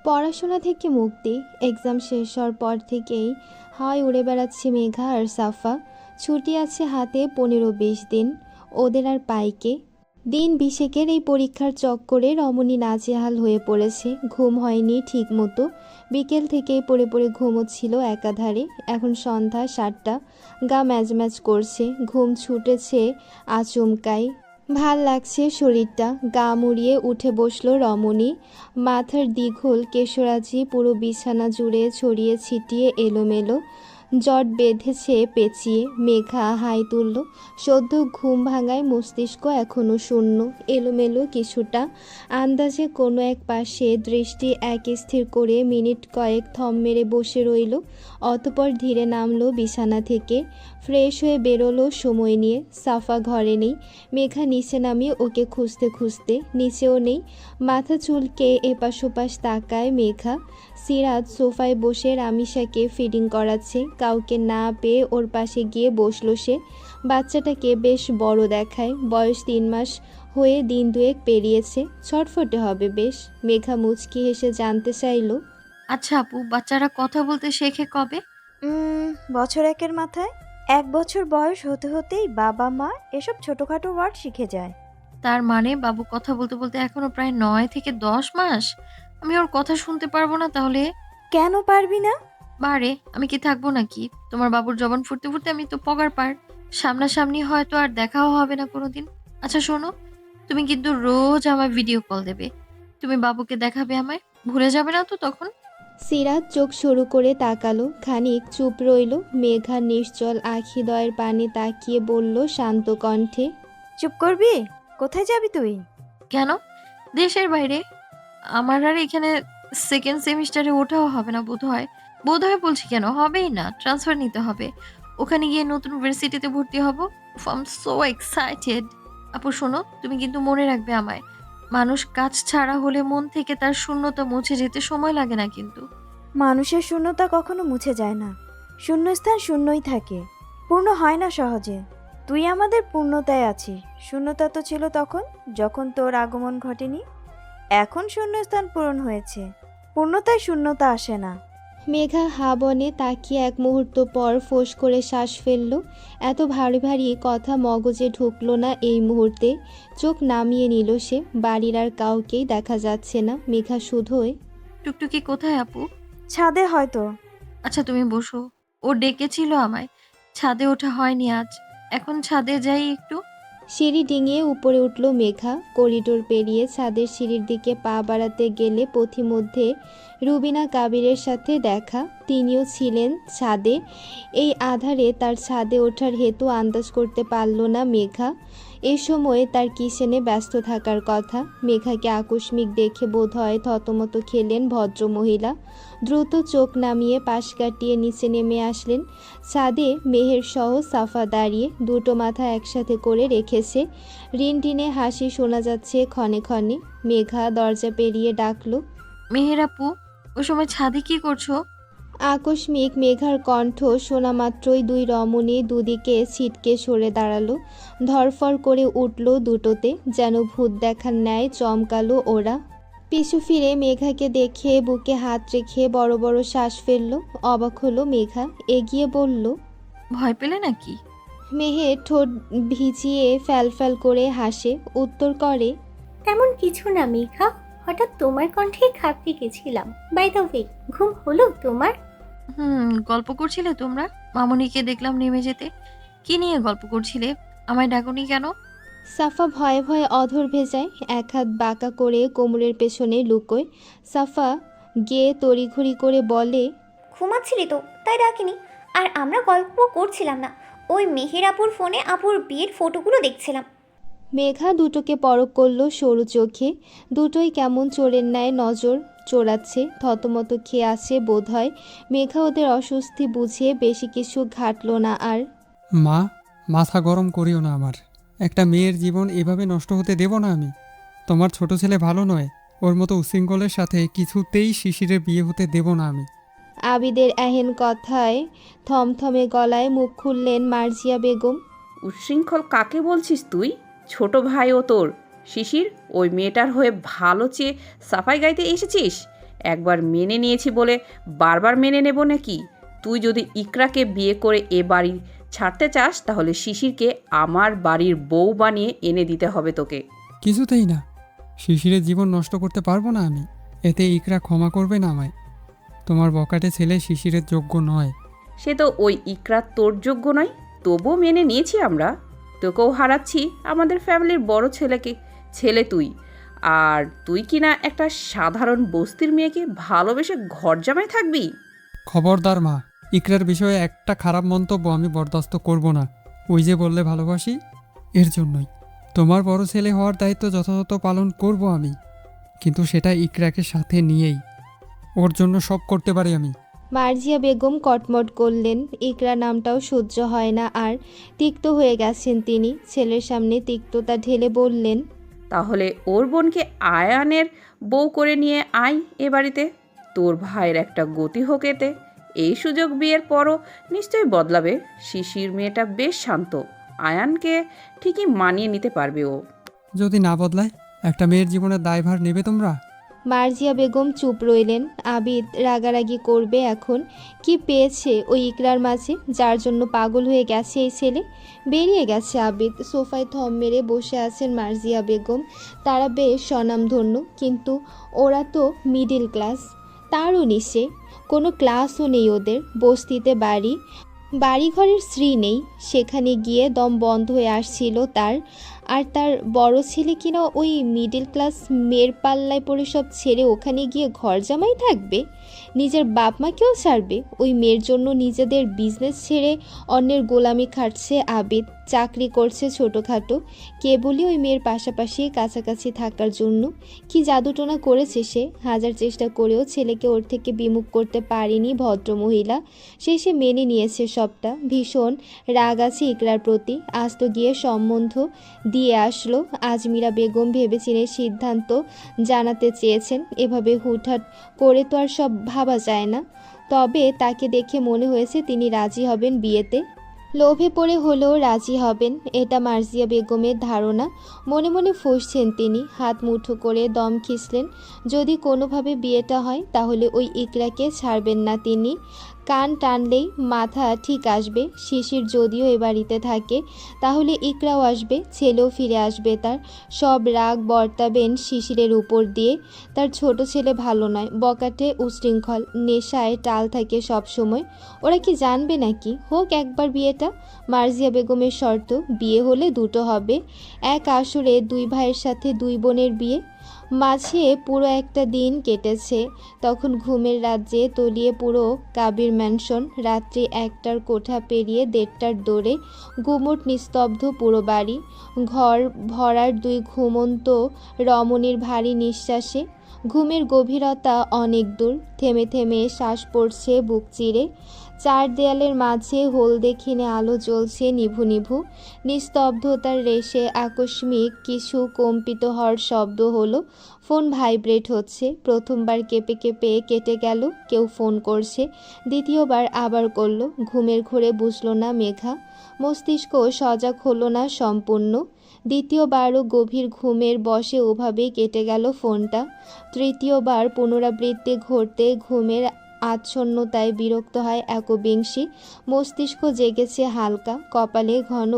পড়াশোনা থেকে মুক্তি। এক্সাম শেষ হওয়ার পর থেকেই হাওয়ায় উড়ে বেড়াচ্ছে মেঘা আর সাফা। ছুটি আছে হাতে 15-20 দিন। ওদের আর পাইকে। দিন বিশেকের এই পরীক্ষার চক্করে রমণী নাজেহাল হয়ে পড়েছে। ঘুম হয়নি ঠিক মতো। বিকেল থেকেই পড়ে পড়ে ঘুমোচ্ছিল একাধারে। এখন সন্ধ্যা 7টা। গা ম্যাজ ম্যাজ করছে। ঘুম ছুটেছে আচমকাই। ভাল লাগছে শরীরটা। গা মুড়িয়ে উঠে বসলো রমণী। মাথার দীঘল কেশরাজি পুরো বিছানা জুড়ে ছড়িয়ে ছিটিয়ে এলোমেলো। জট বেঁধেছে পেঁচিয়ে। মেঘা হাই তুলল। সদ্য ঘুম ভাঙায় মস্তিষ্ক এখনো শূন্য, এলোমেলো কিছুটা। আন্দাজে কোনো এক পাশে দৃষ্টি এক স্থির করে মিনিট কয়েক থম মেরে বসে রইল। অতপর ধীরে নামলো বিছানা থেকে। ফ্রেশ হয়ে বেরোলো সময় নিয়ে। সাফা ঘরে নেই। মেঘা নিচে নামিয়ে ওকে খুঁজতে খুঁজতে। নিচেও নেই। মাথা চুলকে এপাশ ওপাশ তাকায় মেঘা। সিরাজ সোফায় বসে রামিসাকে ফিডিং করাচ্ছে। কাউকে না পেয়ে ওর পাশে গিয়ে বসলো সে। বাচ্চাটাকে বেশ বড় দেখায়। বয়স 3 মাস হয়ে দিন দুয়েক পেরিয়েছে। ছটফটে হবে বেশ। মেঘা মুচকি হেসে জানতে চাইল, আচ্ছা আপু, বাচ্চারা কথা বলতে শেখে কবে? বছর একের মাথায়। 1 বছর বয়স হতে হতেই বাবা মা এসব ছোটখাটো ওয়ার্ড শিখে যায়। তার মানে বাবু কথা বলতে বলতে এখনো প্রায় 9 থেকে 10 মাস। আমি ওর কথা শুনতে পারবো না তাহলে? কেন পারবি না? বারে, আমি কি থাকবো নাকি? তোমার বাবুর জবান ফুটতে ফুটতে আমি তো পগার পার। সামনাসামনি হয়তো আর দেখাও হবে না কোনোদিন। আচ্ছা শোনো, তুমি কিন্তু রোজ আমায় ভিডিও কল দেবে। তুমি বাবুকে দেখাবে আমায়, ভুলে যাবে না তো তখন? সিরাজ চোখ সরু করে তাকালো। খানিক চুপ রইল। মেঘা নিশ্চল আখিদয়ের পানে তাকিয়ে বলল শান্ত কণ্ঠে, চুপ করবি? কোথায় যাবি তুই? কেন? দেশের বাইরে। আমার আর এখানে সেকেন্ড সেমিস্টারে ওঠাও হবে না বোধহয়। বোধহয় বলছি কেন, হবেই না, ট্রান্সফার নিতে হবে। ওখানে গিয়ে নতুন ইউনিভার্সিটিতে ভর্তি হব। I am so excited. আপু শোনো, তুমি কিন্তু মনে রাখবে আমায়। মানুষ কাজ ছাড়া হলে মন থেকে তার শূন্যতা মুছে যেতে সময় লাগে না কিন্তু। মানুষের শূন্যতা কখনো মুছে যায় না। শূন্যস্থান শূন্যই থাকে, পূর্ণ হয় না সহজে। তুই আমাদের পূর্ণতায় আছিস। শূন্যতা তো ছিল তখন, যখন তোর আগমন ঘটেনি। এখন শূন্যস্থান পূরণ হয়েছে। পূর্ণতায় শূন্যতা আসে না। মেঘা হা বনে তাকিয়ে এক মুহূর্ত পর ফোঁস করে শ্বাস ফেলল। এত ভারী ভারী কথা মগজে ঢুকলো না এই মুহূর্তে। চোখ নামিয়ে নিল সে। বাড়ির আর কাউকেই দেখা যাচ্ছে না। মেঘা শুধোয়, টুকটুকি কোথায় আপু? ছাদে হয়তো। আচ্ছা তুমি বসো। ও ডেকেছিল আমায়। ছাদে ওঠা হয়নি আজ। এখন ছাদে যাই একটু। সিঁড়ি ডিঙিয়ে উপরে উঠল মেঘা। করিডোর পেরিয়ে ছাদের সিঁড়ির দিকে পা বাড়াতে গেলে পথিমধ্যে রুবিনা কাবিরের সাথে দেখা। তিনিও ছিলেন ছাদে। এই আধারে তার ছাদে ওঠার হেতু আন্দাজ করতে পারল না মেঘা। এ সময় তার কিচেনে ব্যস্ত থাকার কথা। মেঘাকে আকস্মিক দেখে বোধহয় থতমত খেলেন ভদ্রমহিলা। দ্রুত চোখ নামিয়ে পাশ কাটিয়ে নিচে নেমে আসলেন। ছাদে মেহের সহ সাফা দাঁড়িয়ে, দুটো মাথা একসাথে করে রেখেছে। রিনটিনে হাসি শোনা যাচ্ছে ক্ষণে ক্ষণে। মেঘা দরজা পেরিয়ে ডাকলো, মেহের আপু, ওই সময় ছাদে কি করছো? আকস্মিক মেঘার কণ্ঠ শোনা মাত্রই দুই রমণী দুদিকে ছিটকে সরে দাঁড়ালো। ধরফর করে উঠল দুটোতে, যেন ভূত দেখার ন্যায় চমকালো ওরা। পিছু ফিরে মেঘাকে দেখে বুকে হাত রেখে বড় বড় শ্বাস ফেলল। অবাক হলো মেঘা। এগিয়ে বলল, ভয় পেলে নাকি? মেহের ঠোঁট ভিজিয়ে ফ্যাল করে হাসে। উত্তর করে, তেমন কিছু না মেঘা, হঠাৎ তোমার কণ্ঠে খাপড়ে গেছিলাম। বাই দ্য ওয়ে, ঘুম হলো তোমার? গল্প করছিলে তোমরা? মামুনিকে দেখলাম নেমে যেতে। কি নিয়ে গল্প করছিলে? আমায় ডাকুনি কেন? সাফা ভয়ে ভয়ে অধর ভেজায়। এক হাত বাঁকা করে কোমরের পেছনে লুকোয়। সাফা গিয়ে তড়িঘড়ি করে বলে, ঘুমাচ্ছিলি তো, তাই ডাকিনি। আর আমরা গল্প করছিলাম না, ওই মেহের আপুর ফোনে আপুর বিয়ের ফটোগুলো দেখছিলাম। মেঘা দুটোকে পরখ করলো সরু চোখে। দুটোই কেমন চোরের ন্যায় নজর চোরাচ্ছে। থতমত খেয়ে আছে বোধহয়। মেঘা ওদের অস্বস্তি বুঝিয়ে বেশি কিছু ঘাটল না আর। মা, মাথা গরম করিও না আমার। একটা মেয়ের জীবন এভাবে নষ্ট হতে দেব না আমি। তোমার ছোট ছেলে ভালো নয়। ওর মতো উশৃঙ্খলের সাথে কিছুতেই শিশিরের বিয়ে হতে দেব না আমি। আবিদের এহেন কথায় থমথমে গলায় মুখ খুললেন মার্জিয়া বেগম। উচ্ছৃঙ্খল কাকে বলছিস তুই? ছোট ভাই ও তোর শিশির, ওই মেয়েটার হয়ে ভালো চেয়ে সাফাই গাইতে এসেছিস? একবার মেনে নিয়েছি বলে বারবার মেনে নেব নাকি? তুই যদি ইকরাকে বিয়ে করে এ বাড়ি ছাড়তে চাস তাহলে শিশিরকে আমার বাড়ির বউ বানিয়ে এনে দিতে হবে তোকে। কিছুতেই না। শিশিরের জীবন নষ্ট করতে পারবো না আমি। এতে ইকরা ক্ষমা করবে না আমায়। তোমার বকাটে ছেলে শিশিরের যোগ্য নয়। সে তো ওই ইকরা তোর যোগ্য নয়, তবুও মেনে নিয়েছি আমরা। তোকেও হারাচ্ছি, আমাদের ফ্যামিলির বড় ছেলে তুই। আর তুই কি না একটা সাধারণ বস্তির মেয়েকে ভালোবেসে ঘর জামাই থাকবি? খবরদার মা, ইকরার বিষয়ে একটা খারাপ মন্তব্য আমি বরদাস্ত করব না। ওই যে বললে ভালোবাসি, এর জন্যই। তোমার বড় ছেলে হওয়ার দায়িত্ব যথাযথ পালন করব আমি, কিন্তু সেটা ইকরাকে সাথে নিয়েই। ওর জন্য সব করতে পারি আমি। মার্জিয়া বেগম কটমট করলেন। ইকরা নামটাও সহ্য হয় না আর তিক্ত হয়ে গেছেন তিনি। ছেলের সামনে তিক্ততা ঢেলে বললেন, তাহলে ওর বোনকে আয়ানের বউ করে নিয়ে আয় এ বাড়িতে। তোর ভাইয়ের একটা গতি হোক এতে। এই সুযোগ বিয়ের পরও নিশ্চয়ই বদলাবে। শিশির মেয়েটা বেশ শান্ত, আয়ানকে ঠিকই মানিয়ে নিতে পারবে ও। যদি না বদলায়, একটা মেয়ের জীবনের দায়ভার নেবে তোমরা? মার্জিয়া বেগম চুপ রইলেন। আবিদ রাগারাগি করবে এখন। কি পেয়েছে ওই ইকরার মাঝে যার জন্য পাগল হয়ে গেছে এই ছেলে? বেরিয়ে গেছে আবিদ। সোফায় থম মেরে বসে আছেন মার্জিয়া বেগম। তারা বেশ স্বনামধন্য, কিন্তু ওরা তো মিডিল ক্লাস। তারও নিচে। কোনো ক্লাসও নেই ওদের। বস্তিতে বাড়িঘরের স্ত্রী নেই। সেখানে গিয়ে দম বন্ধ হয়ে আসছিল তার। আর তার বড় ছেলে কিনা ওই মিডল ক্লাস মেয়ের পাল্লায় পড়ে সব ছেড়ে ওখানে গিয়ে ঘর জামাই থাকবে। নিজের বাপ মাকেও ছাড়বে ওই মেয়ের জন্য। নিজেদের বিজনেস ছেড়ে অন্যের গোলামি খাটছে আবিদ। চাকরি করছে ছোটোখাটো, কেবলই ওই মেয়ের পাশাপাশি কাছাকাছি থাকার জন্য। কি জাদুটোনা করেছে সে। হাজার চেষ্টা করেও ছেলেকে ওর থেকে বিমুখ করতে পারেনি ভদ্রমহিলা। শেষে মেনে নিয়েছে সবটা। ভীষণ রাগ আছে ইকরার প্রতি। আজ তো গিয়ে সম্বন্ধ দিয়ে আসলো। আজমিরা বেগম ভেবেচিন্তে সিদ্ধান্ত জানাতে চেয়েছেন। এভাবে হুটহাট করে তো আর সব ভাবা যায় না। তবে তাকে দেখে মনে হয়েছে তিনি রাজি হবেন বিয়েতে। লোভে পড়ে হলেও রাজি হবেন, এটা মার্জিয়া বেগমের ধারণা। মনে মনে ফুঁসছেন তিনি। হাত মুঠো করে দম খিঁচলেন। যদি কোনোভাবে বিয়েটা হয় তাহলে ওই ইকরাকে ছাড়বেন না তিনি। কান টানলেই মাথা ঠিক আসবে। শিশির যদিও এ বাড়িতে থাকে তাহলে ইকরাও আসবে, ছেলেও ফিরে আসবে তার। সব রাগ বর্তাবেন শিশিরের উপর দিয়ে। তার ছোট ছেলে ভালো নয়, বকাটে, উশৃঙ্খল, নেশায় টাল থাকে সব সময়। ওরা কি জানবে নাকি? হোক একবার বিয়েটা। মার্জিয়া বেগমের শর্ত, বিয়ে হলে দুটো হবে। এক আসরে দুই ভাইয়ের সাথে দুই বোনের বিয়ে। মাঝে পুরো একটা দিন কেটেছে। তখন ঘুমের রাজ্যে তলিয়ে পুরো কাবির ম্যানশন। রাত্রি 1টার কোঠা পেরিয়ে 1:30টার দৌড়ে গুমোট নিস্তব্ধ পুরো বাড়ি। ঘর ভরার দুই ঘুমন্ত রমণীর ভারী নিঃশ্বাসে। ঘুমের গভীরতা অনেক দূর। থেমে থেমে শ্বাস পড়ছে বুক চিরে। চার দেয়ালের মাঝে হলদে ক্ষীণে আলো জ্বলছে নিভু নিভু। নিস্তব্ধতার রেশে আকস্মিক কিছু কম্পিত হওয়ার শব্দ হলো। ফোন ভাইব্রেট হচ্ছে। প্রথমবার কেঁপে কেঁপে কেটে গেল। কেউ ফোন করছে। দ্বিতীয়বার আবার করলো। ঘুমের ঘোরে বুঝলো না মেঘা। মস্তিষ্ক সজাগ হলো না সম্পূর্ণ। দ্বিতীয়বারও গভীর ঘুমের বশে ওভাবেই কেটে গেল ফোনটা। তৃতীয়বার পুনরাবৃত্তি ঘটতে ঘুমের আচ্ছন্নতায় বিরক্ত হয় একবিংশী। মস্তিষ্ক জেগেছে হালকা। কপালে ঘন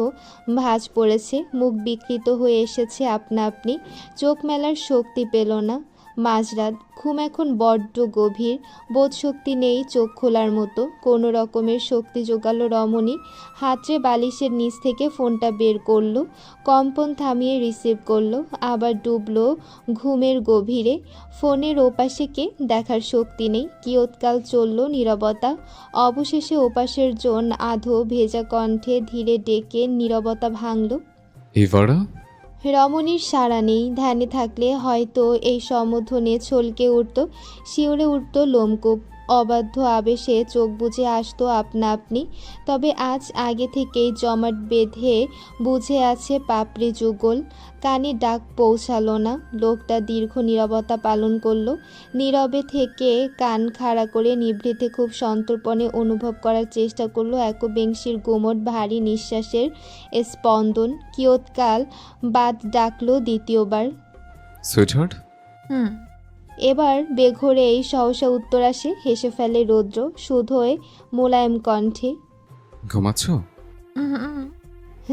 ভাঁজ পড়েছে। মুখ বিকৃত হয়ে এসেছে আপনা আপনি। চোখ মেলার শক্তি পেল না। মাঝরাত। ঘুম এখন বড্ড গভীর। বোধশক্তি নেই চোখ খোলার মতো। কোনো রকমের শক্তি জোগালো রমণী। হাতড়ে বালিশের নিচ থেকে ফোনটা বের করলো। কম্পন থামিয়ে রিসিভ করলো। আবার ডুবলো ঘুমের গভীরে। ফোনের ওপাশে কে, দেখার শক্তি নেই। কিয়ৎকাল চলল নীরবতা। অবশেষে ওপাশের জন আধো ভেজা কণ্ঠে ধীরে ডেকে নীরবতা ভাঙল। এভারা? রমণীর সাড়া নেই। ধ্যানে থাকলে হয়তো এই সম্বোধনে ছলকে উঠত, শিউরে উঠত লোমকূপ। অবাধ্য আবেশে চোখ বুজে আসতো আপনা আপনি। তবে আজ আগে থেকেই জমাট বেঁধে বুঝে আছে পাপড়ি যুগল। কানে ডাক পৌঁছালো না। লোকটা দীর্ঘ নীরবতা পালন করলো। নীরবে থেকে কান খাড়া করে নিভৃতে খুব সন্তর্পণে অনুভব করার চেষ্টা করলো একবিংশীর গুমট ভারী নিঃশ্বাসের স্পন্দন। কিয়ৎকাল বাদ ডাকলো দ্বিতীয়বার। সুইটহার্ট? হুম। এবার বেঘোরেই সহসা উত্তর আসে, হেসে ফেলে রৌদ্র শুধোয় মোলায়েম কণ্ঠে। ঘুমাচ্ছ? হুম।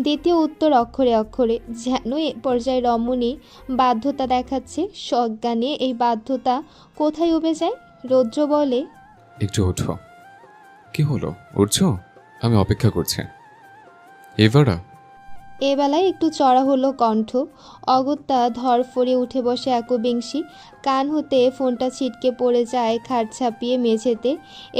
দ্বিতীয় উত্তর অক্ষরে অক্ষরে, যেন এ পর্যায়ে রমণী বাধ্যতা দেখাচ্ছে। সজ্ঞানে এই বাধ্যতা কোথায় উবে যায়। রৌদ্র বলে, একটু ওঠো। কি হলো, উঠছো? আমি অপেক্ষা করছি। এবারা এবেলায় একটু চড়া হলো কণ্ঠ। অগত্যা ধরফড়ে উঠে বসে একবিংশী। কান হতে ফোনটা ছিটকে পড়ে যায় খাট ছাপিয়ে মেঝেতে।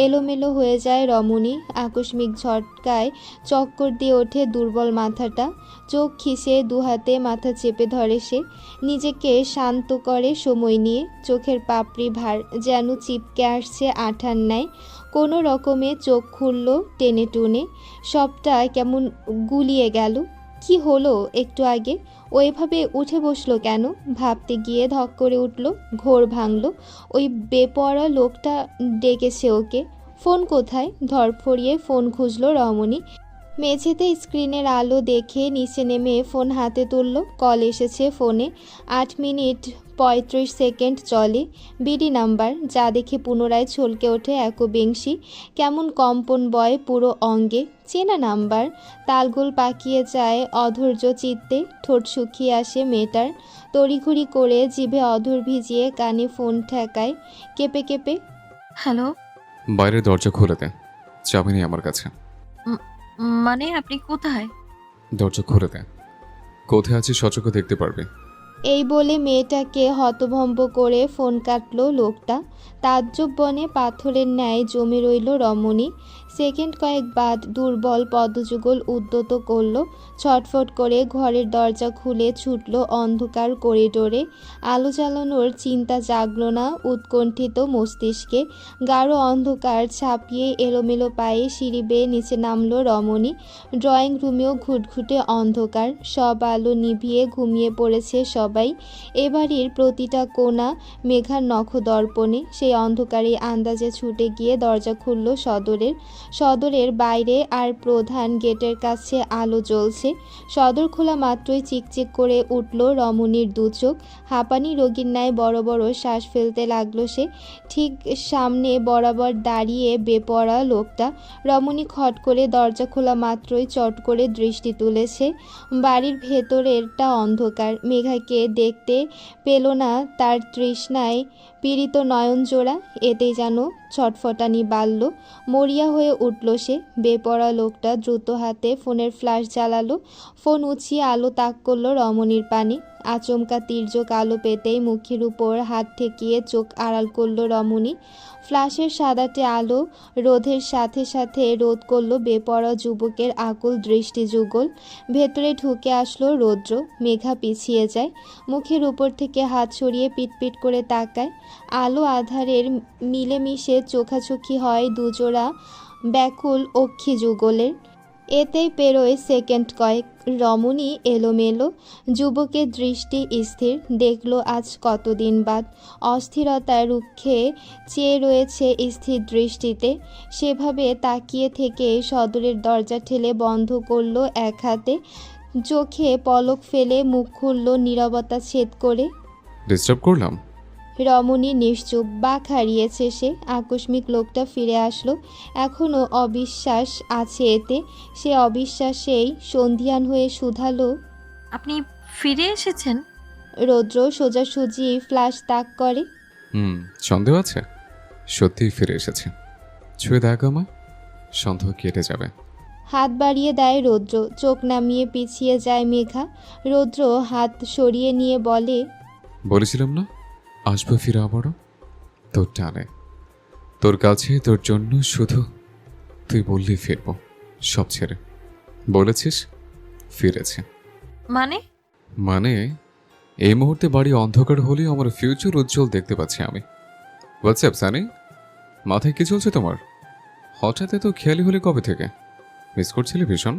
এলোমেলো হয়ে যায় রমণী। আকস্মিক ঝটকায় চক্কর দিয়ে ওঠে দুর্বল মাথাটা। চোখ খিসে দুহাতে মাথা চেপে ধরে সে। নিজেকে শান্ত করে সময় নিয়ে। চোখের পাপড়ি ভার যেন চিপকে আসছে আঠার ন্যায়। কোনো রকমে চোখ খুলল টেনে টুনে। সবটা কেমন গুলিয়ে গেল। কি হলো একটু আগে? ও এভাবে উঠে বসলো কেন? ভাবতে গিয়ে ধক করে উঠল, ঘোর ভাঙল। ওই বেপরোয়া লোকটা ডেকেছে ওকে। ফোন কোথায়? ধরফড়িয়ে ফোন খুঁজল রমণী। মেঝেতে স্ক্রিনের আলো দেখে নিচে নেমে ফোন হাতে তুলল। কল এসেছে ফোনে। 8 মিনিট 35 সেকেন্ড চলে। বিডি নাম্বার, যা দেখে পুনরায় ছলকে ওঠে একবিংশী। কেমন কম্পন বয় পুরো অঙ্গে। চেনা নাম্বার। তালগোল পাকিয়ে যায় অধৈর্য চিত্তে। ঠোঁট শুকিয়ে আসে মেয়েটার। তড়িঘড়ি করে জিভে অধর ভিজিয়ে কানে ফোন ঠেকায় কেঁপে কেঁপে। হ্যালো। বাইরের দরজা খুলে দে, চাবি নেই আমার কাছে। মানে আপনি কোথায়? দরজা খুলে দে, কোথায় আছিস সচক্ষে দেখতে পারবে। এই বলে মেয়েটাকে হতভম্ব করে ফোন কাটলো লোকটা। তাজ্জব বনে পাথরের ন্যায় জমে রইল রমণী। সেকেন্ড কয়েক বাদ দুর্বল পদযুগল উদ্যত করল। ছটফট করে ঘরের দরজা খুলে ছুটল অন্ধকার করিডোরে। আলো জ্বালানোর চিন্তা জাগল না উৎকণ্ঠিত মস্তিষ্কে। গাঢ় অন্ধকার ছাপিয়ে এলোমেলো পায়ে সিঁড়ি বেয়ে নিচে নামল রমণী। ড্রয়িং রুমেও ঘুটঘুটে অন্ধকার। সব আলো নিভিয়ে ঘুমিয়ে পড়েছে সবাই। এ বাড়ির প্রতিটা কোণা মেঘার নখদর্পণে। সেই অন্ধকারে আন্দাজে ছুটে গিয়ে দরজা খুলল সদরের। সদরের বাইরে আর প্রধান গেটের কাছে আলো জ্বলছে। সদর খোলা মাত্রই চিকচিক করে উঠল রমণীর দু চোখ। হাঁপানি রোগীর ন্যায় বড় বড় শ্বাস ফেলতে লাগলো সে। ঠিক সামনে বরাবর দাঁড়িয়ে বেপরোয়া লোকটা। রমণী খট করে দরজা খোলা মাত্রই চট করে দৃষ্টি তুলেছে। বাড়ির ভেতরেরটা অন্ধকার। মেঘাকে দেখতে পেল না তার তৃষ্ণায় পীড়িত নয়নজোড়া। এতেই যেন ছটফটানি বাড়ল। মরিয়া হয়ে উঠল সে। বেপরোয়া লোকটা দ্রুত হাতে ফোনের ফ্ল্যাশ জ্বালালো। ফোন উঁচিয়ে আলো তাক করলো রমণীর পানে। আচমকা তির্যক আলো পেতেই মুখের উপর হাত ঠেকিয়ে চোখ আড়াল করলো রমণী। ফ্ল্যাশের সাদাটে আলো রোধের সাথে সাথে রোধ করলো বেপরোয়া যুবকের আকুল দৃষ্টিযুগল। ভেতরে ঢুকে আসলো রৌদ্র। মেঘা পিছিয়ে যায়। মুখের উপর থেকে হাত সরিয়ে পিটপিট করে তাকায়। আলো আধারের মিলেমিশে চোখাচোখি হয় দুজোড়া ব্যাকুল অক্ষি যুগলের। এতেই পেরোয় সেকেন্ড কয়েক। রমণী এলোমেলো। যুবকের দৃষ্টি স্থির। দেখল আজ কতদিন বাদ। অস্থিরতায় রুক্ষে চেয়ে রয়েছে স্থির দৃষ্টিতে। সেভাবে তাকিয়ে থেকে সদরের দরজা ঠেলে বন্ধ করল এক হাতে। চোখে পলক ফেলে মুখ খুলল নীরবতা ছেদ করে। ডিস্টার্ব করলাম? রমণী নিশ্চুপ। বাক হারিয়েছে সে। আকস্মিক লোকটা ফিরে আসলো। এখনও অবিশ্বাস আছে এতে। সে অবিশ্বাসেই সন্ধিয়ান হয়ে শুধালো, আপনি ফিরে এসেছেন? রৌদ্র সোজাসুজি ফ্ল্যাশ তাক করে। সন্দেহ আছে? সত্যিই ফিরে এসেছে। ছুঁয়ে দেখ আমায়, সন্দেহ কেটে যাবে। হাত বাড়িয়ে দেয় রৌদ্র। চোখ নামিয়ে পিছিয়ে যায় মেঘা। রৌদ্র হাত সরিয়ে নিয়ে বলে, বলেছিলাম না আসবো ফিরে আবারও, তোর টানে, তোর কাছে, তোর জন্য। শুধু তুই বললি ফিরবো সব ছেড়ে। বলেছিস, ফিরেছে। মানে এই মুহূর্তে বাড়ি অন্ধকার হলেও আমার ফিউচার উজ্জ্বল দেখতে পাচ্ছি আমি। হোয়াটসঅ্যাপ সানি, মাথায় কি চলছে তোমার? হঠাৎ এত খেয়ালি হলে কবে থেকে? মিস করছিলে ভীষণ?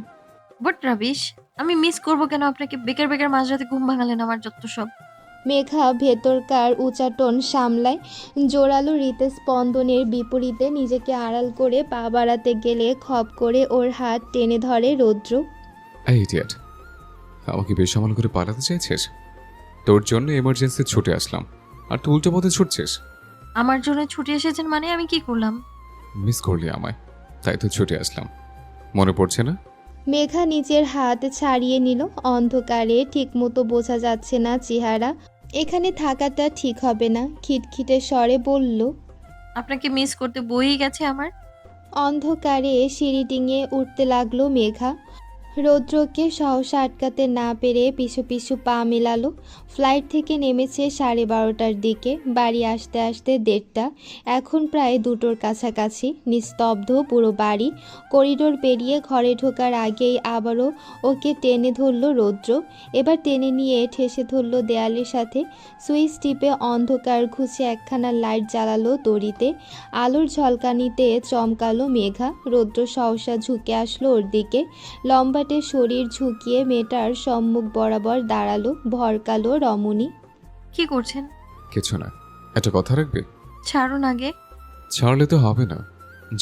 বাট রাবিশ, আমি মিস করব কেন আপনাকে? বেকার বেকার মাঝরাতে ঘুম ভাঙালেন আমার যত সব। মেঘা ভেতরকার উচাটন সামলায়। জোরালো হৃৎস্পন্দনের বিপরীতে নিজেকে আড়াল করে পা বাড়াতে গেলে খপ করে ওর হাত টেনে ধরে রৌদ্র। এই ইডিয়েট, আমাকে বেসামাল করে পালাতে চাইছিস? তোর জন্য এমার্জেন্সি ছুটে আসলাম, আর তুই উল্টো পথে ছুটছিস। আমার জন্য ছুটে এসেছেন মানে আমি কি করলাম? মিস করলি আমায়, তাই তো ছুটে আসলাম। মনে পড়ছে না? মেঘা নিজের হাত ছাড়িয়ে নিল। অন্ধকারে ঠিকমতো বোঝা যাচ্ছে না চেহারা। এখানে থাকাটা ঠিক হবে না, খিটখিটে স্বরে বলল। আপনাকে মিস করতে বই গেছে আমার। অন্ধকারে সিঁড়ি ডিঙিয়ে উঠতে লাগলো মেঘা। রৌদ্রকে সহসা আটকাতে না পেরে পিছু পিছু পা মেলালো। ফ্লাইট থেকে নেমেছে 12:30টার দিকে, বাড়ি আসতে আসতে 1:30। এখন প্রায় 2টোর কাছাকাছি। নিস্তব্ধ পুরো বাড়ি। করিডোর পেরিয়ে ঘরে ঢোকার আগেই আবারও ওকে টেনে ধরল রৌদ্র। এবার টেনে নিয়ে ঠেসে ধরল দেয়ালের সাথে। সুইচ টিপে অন্ধকার ঘুষে একখানা লাইট জ্বালালো দড়িতে। আলোর ঝলকানিতে চমকালো মেঘা। রৌদ্র সহসা ঝুঁকে আসলো ওর দিকে। লম্বাটে শরীর ঝুঁকিয়ে মেয়েটার সম্মুখ বরাবর দাঁড়ালো ভরকালো রমণী। কি করছেন? কিছু না। একটা কথা রাখবে? ছাড়ুন আগে। ছাড়লে তো হবে না,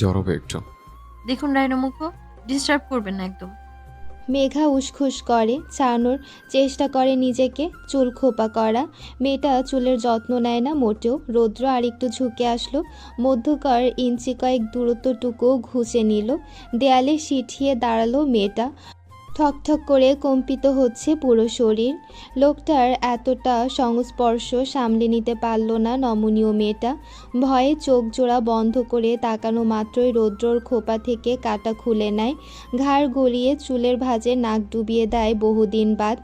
জড়াবে একটু। দেখুন রাইনমুখ, ডিস্টার্ব করবেন না একদম। মেঘা উসখুস করে, ছাড়ানোর চেষ্টা করে নিজেকে। চুল খোপা করা মেয়েটা চুলের যত্ন নেয় না মোটেও। রৌদ্র আরেকটু ঝুঁকে আসলো। মধ্যকার ইঞ্চি কয়েক দূরত্বটুকু ঘুষে নিল। দেয়ালে সিঁঠিয়ে দাঁড়ালো মেয়েটা। ঠকঠক করে কম্পিত হচ্ছে পুরো শরীর। লোকটার এতটা সংস্পর্শ সামলে নিতে পারল না নমনীয় মেয়েটা। ভয়ে চোখ জোড়া বন্ধ করে তাকানো মাত্রই রৌদ্রর খোপা থেকে কাটা খুলে নেয়। ঘাড় গলিয়ে চুলের ভাঁজে নাক ডুবিয়ে দেয় বহুদিন বাদ।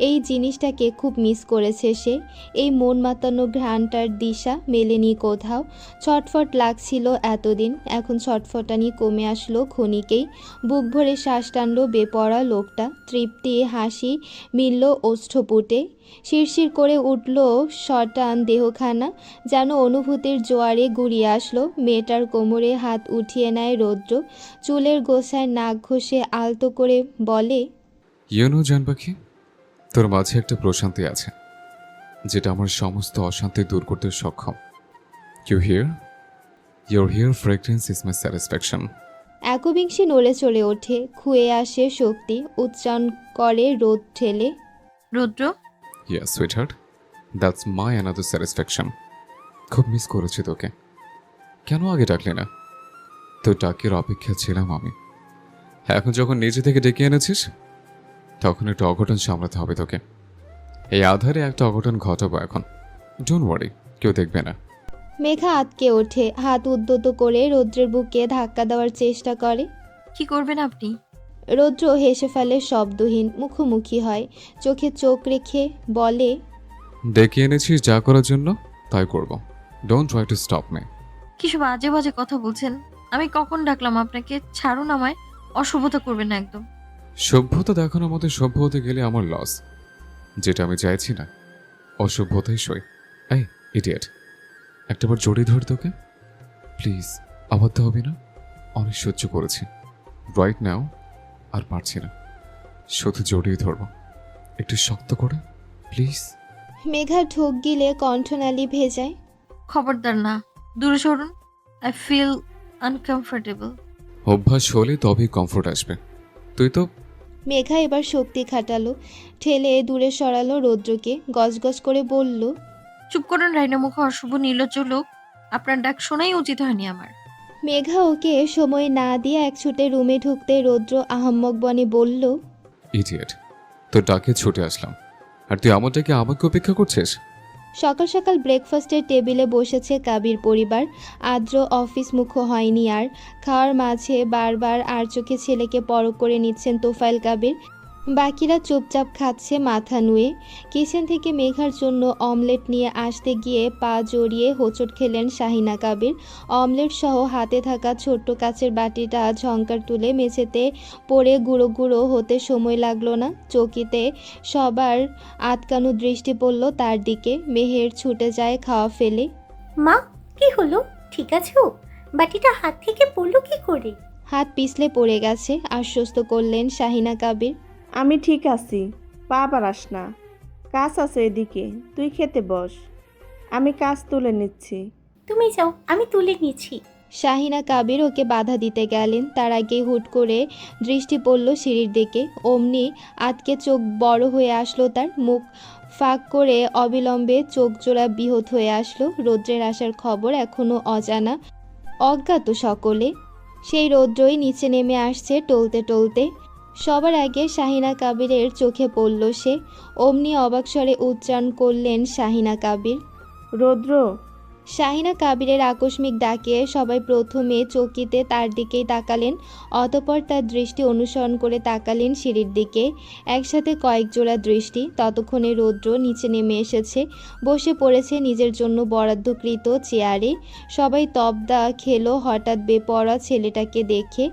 এই জিনিসটাকে খুব মিস করেছে সে। এই মন মাতানো ঘ্রাণটার দিশা মেলেনি কোথাও। ছটফট লাগছিল এতদিন, এখন ছটফটানি কমে আসলো ক্ষণিকেই। বুক ভরে শ্বাস টানল বেপরা লোকটা। তৃপ্তি হাসি মিলল ওষ্ঠপুটে। শিরশির করে উঠল শটান দেহখানা, যেন অনুভূতির জোয়ারে গুড়িয়ে আসলো। মেয়েটার কোমরে হাত উঠিয়ে নেয় রৌদ্র। চুলের গোছায় নাক ঘষে আলতো করে বলে, ইউনো জান পাখি, তোর মাঝে একটা প্রশান্তি আছে যেটা আমার সমস্ত অশান্তি দূর করতে সক্ষম। You hear? Your hair fragrance is my satisfaction. একবিংশী নড়ে চড়ে ওঠে, খুয়ে আসে শক্তি, উচ্চারণ করে রোদ ঠেলে। রৌদ্র, yes sweetheart, that's my another satisfaction. খুব মিস করেছি তোকে। কেন আগে ডাকলি না? তোর ডাকের অপেক্ষা ছিলাম আমি। এখন যখন নিজে থেকে ডেকে এনেছিস, তখন একটু অঘটন সামলাতে হবে তোকে। এই আধারে একটা অঘটন ঘটাবো এখন। ডোন্ট ওয়ারি, কেউ দেখবে না। মেঘা আটকে ওঠে, হাত উদ্যত করে রৌদ্রের বুকে ধাক্কা দেওয়ার চেষ্টা করে। কি করবেন আপনি? রৌদ্র হেসে ফেলে শব্দহীন, মুখোমুখি হয়। চোখে চোখ রেখে বলে, ডেকে এনেছিস যা করার জন্য তাই করব। Don't try to stop me. কিছু বাজে বাজে কথা বলছেন। আমি কখন ডাকলাম আপনাকে? ছাড়ুন আমায়। অসভ্যতা করবেন না একদম। সভ্যতা দেখানোর মতো সভ্য হতে গেলে আমার লস, যেটা আমি চাইছি না। অসভ্যতাই সই। এই ইডিয়েট, একটাবার জড়িয়ে ধর তোকে প্লিজ। আবদ্ধ হবে না? অনেক সহ্য করেছি, রাইট নাও আর পারছি না। শুধু জড়িয়ে ধরবো, একটু শক্ত করে প্লিজ। মেঘা ঢোক গিলে কণ্ঠনালী ভেজায়। খবরদার না, দূরে সরুন। I feel uncomfortable. অভ্যাস হলে তবেই কমফোর্ট আসবে। তুই তো মেঘা এবার শক্তি খাটালো, ঠেলে দূরে সরালো রৌদ্রকে। গজগজ করে বলল, চুপ করুন রাইনামুখ, অশুভ নির্লজ্জ লোক। আপনার ডাক শোনাই উচিত হয়নি আমার। মেঘা ওকে সময় না দিয়ে এক ছুটে রুমে ঢুকতে রৌদ্র আহাম্মক বনে বলল, ইডিয়েট, তোর ডাকে ছুটে আসলাম আর তুই আমার ডাকে আমাকে অপেক্ষা করছিস? সকাল সকাল ব্রেকফাস্টের টেবিলে বসেছে কাবির পরিবার। আদ্র অফিস মুখ হয়নি আর। খাওয়ার মাঝে বারবার আর চোখে ছেলেকে পরখ করে নিচ্ছেন তোফায়েল কাবির। বাকিরা চুপচাপ খাচ্ছে মাথা নুয়ে। কিচেন থেকে মেঘার জন্য অমলেট নিয়ে আসতে গিয়ে পা জড়িয়ে হোঁচট খেলেন শাহিনা কাবির। অমলেট সহ হাতে থাকা ছোট্ট কাচের বাটিটা ঝংকার তুলে মেঝেতে পড়ে গুঁড়ো গুঁড়ো হতে সময় লাগলো না। চকিতে সবার আটকানো দৃষ্টি পড়ল তার দিকে। মেহের ছুটে যায় খাওয়া ফেলে। মা, কি হলো? ঠিক আছো? বাটিটা হাত থেকে পড়লো কি করে? হাত পিছলে পড়ে গেছে, আশ্বস্ত করলেন শাহিনা কাবির। আমি ঠিক আছি, পা বাড়াস না। কাজ আছে এদিকে, তুই খেতে বস, আমি কাজ তুলে নিচ্ছি। তুমি যাও, আমি তুলে নিচ্ছি। শাহিনা কাবির ওকে বাধা দিতে গেলেন, তার আগেই হুট করে দৃষ্টি পড়ল সিঁড়ির দিকে। অমনি আটকে চোখ বড় হয়ে আসলো তার। মুখ ফাঁক করে অবিলম্বে চোখজোড়া বিহত হয়ে আসলো। রৌদ্রের আসার খবর এখনো অজানা, অজ্ঞাত সকলে। সেই রৌদ্রই নিচে নেমে আসছে টলতে টলতে। সবার আগে শাহিনা কাবিরের চোখে পড়ল সে। অমনি অবাক স্বরে উচ্চারণ করলেন শাহিনা কাবির। রৌদ্র। শাহিনা কাবিরের আকস্মিক ডাকে সবাই প্রথমে চকিতে তার দিকেই তাকালেন, অতঃপর তার দৃষ্টি অনুসরণ করে তাকালেন সিঁড়ির দিকে। একসাথে কয়েক জোড়া দৃষ্টি। ততক্ষণে রৌদ্র নিচে নেমে এসেছে, বসে পড়েছে নিজের জন্য বরাদ্দকৃত চেয়ারে। সবাই তবদা খেলো হঠাৎ বেপরোয়া ছেলেটাকে দেখে।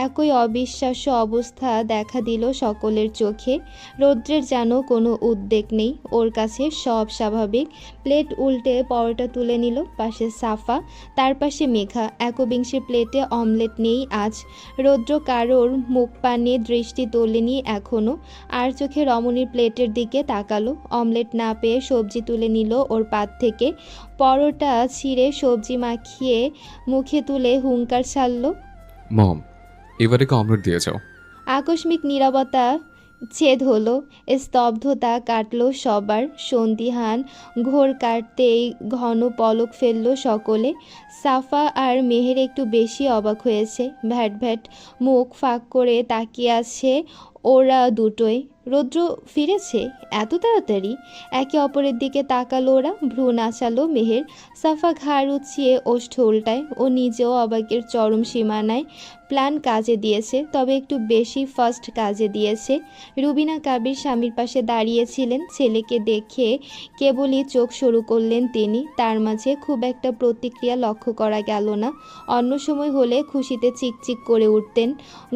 একই অবিশ্বাস্য অবস্থা দেখা দিল সকলের চোখে। রৌদ্রের যেন কোনো উদ্বেগ নেই, ওর কাছে সব স্বাভাবিক। প্লেট উল্টে পরোটা তুলে নিল। পাশে সাফা, তার পাশে মেঘা। একবিংশের প্লেটে অমলেট নেই আজ। রৌদ্র কারোর মুখ পানে দৃষ্টি তোলেনি এখনো। আর চোখে রমণীর প্লেটের দিকে তাকালো। অমলেট না পেয়ে সবজি তুলে নিল ওর পাত থেকে। পরোটা ছিঁড়ে সবজি মাখিয়ে মুখে তুলে হুঙ্কার ছাড়ল। মম, এবারে অমলেট দিয়ে যাও। আকস্মিক নীরবতা ছেদ হলো, স্তব্ধতা কাটল সবার। সন্দিহান ঘোর কাটতেই ঘন পলক ফেলল সকলে। সাফা আর মেহের একটু বেশি অবাক হয়েছে। ভ্যাট ভ্যাট মুখ ফাঁক করে তাকিয়ে আছে ওরা দুটোই। রৌদ্র ফিরেছে এত তাড়াতাড়ি? একে অপরের দিকে তাকালো ওরা। ভ্রু নাচালো মেহের। সাফা ঘাড় উঁচিয়ে ওষ্ঠ উল্টায়। ও নিজেও অবাকের চরম সীমানায়। প্ল্যান কাজে দিয়েছে, তবে একটু বেশি ফাস্ট কাজে দিয়েছে। রুবিনা কাবির স্বামীর পাশে দাঁড়িয়েছিলেন। ছেলেকে দেখে কেবলই চোখ শুরু করলেন তিনি। তার মাঝে খুব একটা প্রতিক্রিয়া লক্ষ্য করা গেল না। অন্য সময় হলে খুশিতে চিকচিক করে উঠতেন,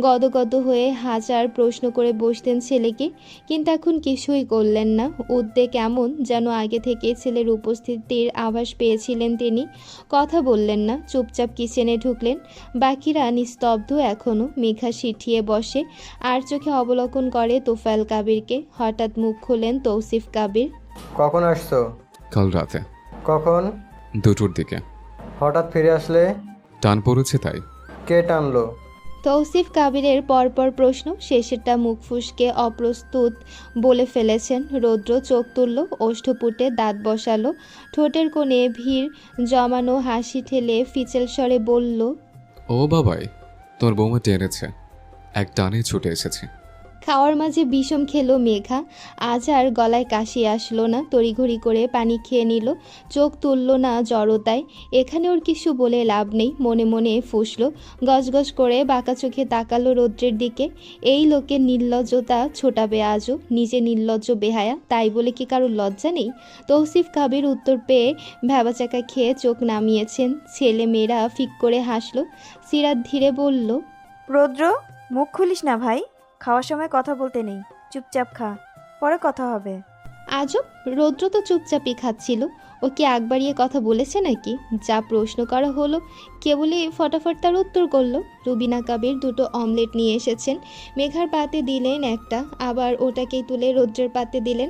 গদগদ হয়ে হাজার প্রশ্ন করে বসতেন ছেলেকে, কিন্তু এখন কিছুই করলেন না। উদ্বেগ এমন যেন আগে থেকে ছেলের উপস্থিতির আভাস পেয়েছিলেন তিনি। কথা বললেন না, চুপচাপ কিচেনে ঢুকলেন। বাকিরা নিস্তব্ধ এখনো। মেঘা সিঠিয়ে বসে, আর চোখে অবলোকন করে তোফায়েল কাবিরকে। হঠাৎ মুখ খোলেন তৌসিফ কাবির। কখন আসছো? কাল রাতে। কখন? 2টোর দিকে। হঠাৎ ফিরে আসলে? টান পড়েছে তাই। কে টানলো? তৌসিফ কাবিরের পরপর প্রশ্ন, শেষেরটা মুখ ফুসকে অপ্রস্তুত বলে ফেলেছেন। রৌদ্র চোখ তুলল, ওষ্ঠপুটে দাঁত বসালো, ঠোঁটের কোণে ভিড় জমানো হাসি ঠেলে ফিচেল স্বরে বলল, ও বাবাই, তোর বৌমা টেনেছে, এক টানে ছুটে এসেছে। খাওয়ার মাঝে বিষম খেলো মেঘা। আজ আর গলায় কাশি আসলো না। তড়িঘড়ি করে পানি খেয়ে নিল, চোখ তুলল না জড়তায়। এখানে ওর কিছু বলে লাভ নেই। মনে মনে ফুসলো, গজগজ করে বাঁকা চোখে তাকালো রৌদ্রের দিকে। এই লোকের নির্লজ্জতা ছোটাবে আজও। নিজে নির্লজ্জ বেহায়া, তাই বলে কি কারোর লজ্জা নেই? তৌসিফ কাবির উত্তর পেয়ে ভ্যাবাচাকা খেয়ে চোখ নামিয়েছেন। ছেলে মেয়েরা ফিক করে হাসলো। সিরাত ধীরে বলল, রৌদ্র, মুখ খুলিস না ভাই। খাওয়ার সময় কথা বলতে নেই, চুপচাপ খা, পরে কথা হবে। আজব, রৌদ্র তো চুপচাপই খাচ্ছিল। ও কি আগ বাড়িয়ে কথা বলেছে নাকি? যা প্রশ্ন করা হলো কেবলই ফটাফট তার উত্তর করলো। রুবিনা কাবির 2টো অমলেট নিয়ে এসেছেন। মেঘার পাতে দিলেন একটা, আবার ওটাকেই তুলে রৌদ্রের পাতে দিলেন।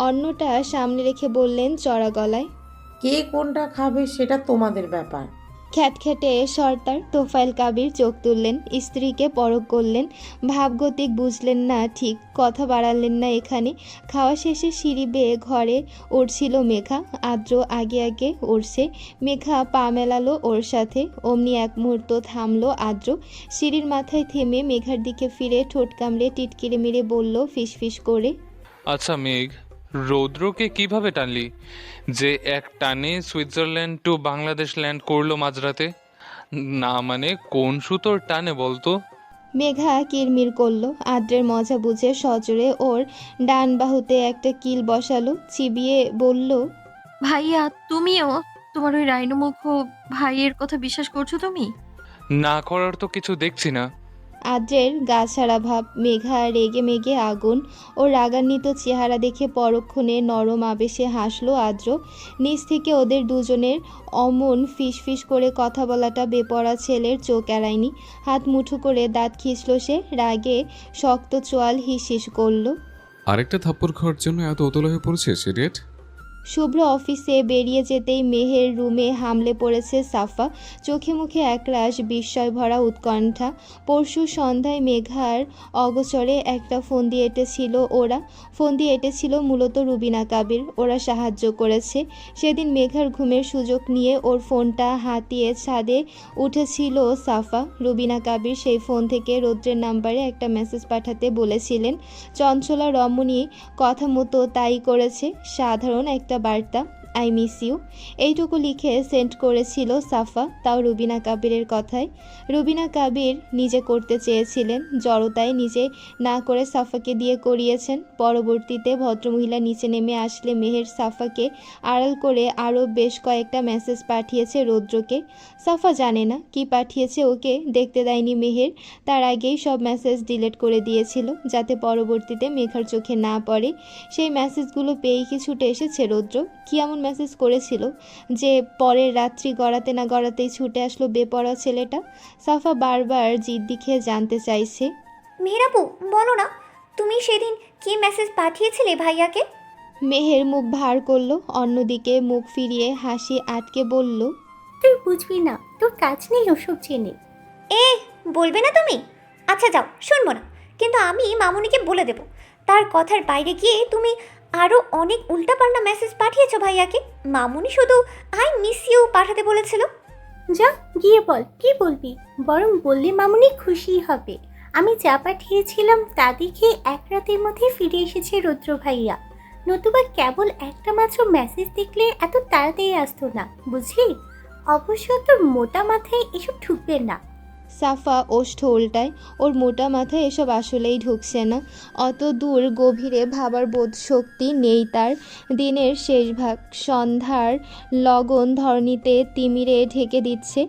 অন্যটা সামনে রেখে বললেন চড়া গলায়, কে কোনটা খাবে সেটা তোমাদের ব্যাপার। খ্যাটখ্যাটে সর্দার তোফায়েল কাবির চোখ তুললেন, স্ত্রীকে পরখ করলেন। ভাবগতিক বুঝলেন না ঠিক, কথা বাড়ালেন না এখানে। খাওয়া শেষে সিঁড়ি বেয়ে ঘরে উঠছিল মেঘা। আদ্র আগে আগে উঠছে। মেঘা পা মেলালো ওর সাথে। অমনি এক মুহূর্ত থামলো আদ্র। সিঁড়ির মাথায় থেমে মেঘার দিকে ফিরে ঠোঁট কামড়ে টিটকিরে মেরে বলল ফিসফিস করে, আচ্ছা মেঘ, রৌদ্রকে কিভাবে টানলি যে এক টানে সুইজারল্যান্ড টু বাংলাদেশ ল্যান্ড করলো মাঝরাতে? না মানে কোন সুতোর টানে বলতো? মেঘা কিরমির করলো। আদ্রের মজা বুঝে সজোরে ওর ডান বাহুতে একটা কিল বসালো, চিবিয়ে বলল, ভাইয়া তুমিও তোমার ওই রাইনোমুখ ভাইয়ের কথা বিশ্বাস করছো তুমি? না করার তো কিছু দেখছি না। আদ্রের গা ছাড়া ভাব। মেঘা রেগে মেগে আগুন। ওর রাগান্বিত চেহারা দেখে পরক্ষণে নরম আবেশে হাসলো আদ্র। নিচ থেকে ওদের দুজনের অমন ফিসফিস করে কথা বলাটা বেপরা ছেলের চোখ এড়ায়নি। হাত মুঠো করে দাঁত খিঁচল সে। রাগে শক্ত চোয়াল হিস হিস করল। আরেকটা থাপ্পড় খাওয়ার জন্য এত উতলা হয়ে পড়েছিস ইডিয়েট? শুভ্র অফিসে বেরিয়ে যেতেই মেহের রুমে হামলে পড়েছে সাফা। চোখে মুখে একরাশ বিস্ময় ভরা উৎকণ্ঠা। পরশু সন্ধ্যায় মেঘার অগোচরে একটা ফোন দিয়ে এঁটেছিল মূলত রুবিনা কাবির। ওরা সাহায্য করেছে। সেদিন মেঘার ঘুমের সুযোগ নিয়ে ওর ফোনটা হাতিয়ে ছাদে উঠেছিল সাফা। রুবিনা কাবির সেই ফোন থেকে রৌদ্রের নাম্বারে একটা মেসেজ পাঠাতে বলেছিলেন। চঞ্চলা রমণী কথা মতো তাই করেছে। সাধারণ একটা বার্তা, আই মিস ইউ, এইটুকু লিখে সেন্ড করেছিল সাফা, তাও রুবিনা কাবিরের কথায়। রুবিনা কাবির নিজে করতে চেয়েছিলেন, জড়তায় নিজে না করে সাফাকে দিয়ে করিয়েছেন। পরবর্তীতে ভদ্রমহিলা নিচে নেমে আসলে মেহের সাফাকে আড়াল করে আরও বেশ কয়েকটা মেসেজ পাঠিয়েছে রৌদ্রকে। সাফা জানে না কি পাঠিয়েছে, ওকে দেখতে দেয়নি মেহের। তার আগেই সব মেসেজ ডিলিট করে দিয়েছিল যাতে পরবর্তীতে মেঘার চোখে না পড়ে। সেই মেসেজগুলো পেয়েই কি ছুটে এসেছে রৌদ্র? কি এমন মেসেজ করেছিল যে পরের রাত্রি গড়াতে না গড়াতেই ছুটে আসলো বেপরোয়া ছেলেটা? সাফা বারবার জিদ্দি খেয়ে জানতে চাইছে। মেহেরাপু, বলো না তুমি সেদিন কি মেসেজ পাঠিয়েছিলে ভাইয়াকে? মেহের মুখ ভার করলো, অন্যদিকে মুখ ফিরিয়ে হাসি আটকে বলল, তুই বুঝবি না, তোর কাজ নেই ওসব জেনে। বলবে না তুমি? আচ্ছা যাও, শুনবো না, কিন্তু আমি মামুনিকে বলে দেব। তার কথার বাইরে গিয়ে তুমি আরও অনেক উল্টাপাল্টা মেসেজ পাঠিয়েছো ভাইয়াকে। মামুনি শুধু আই মিস ইউ পাঠাতে বলেছিল। যা গিয়ে বল, কি বলবি? বরং বললে মামুনি খুশি হবে। আমি যা পাঠিয়েছিলাম তা দেখে এক রাতের মধ্যে ফিরে এসেছে রৌদ্র ভাইয়া। নতুবা কেবল একটা মাত্র মেসেজ দেখলে এত তাড়াতাড়ি আসতো না, বুঝলি? অবশ্য তোর মোটা মাথায় এসব ঢুকবে না। সাফা ওষ্ঠ উল্টায়। ওর মোটা মাথায় এসব আসলেই ঢুকছে না। অত দূর গভীরে ভাবার বোধ শক্তি নেই তার। দিনের শেষ ভাগ, সন্ধ্যার লগন ধরণীতে তিমিরে ঢেকে দিচ্ছে।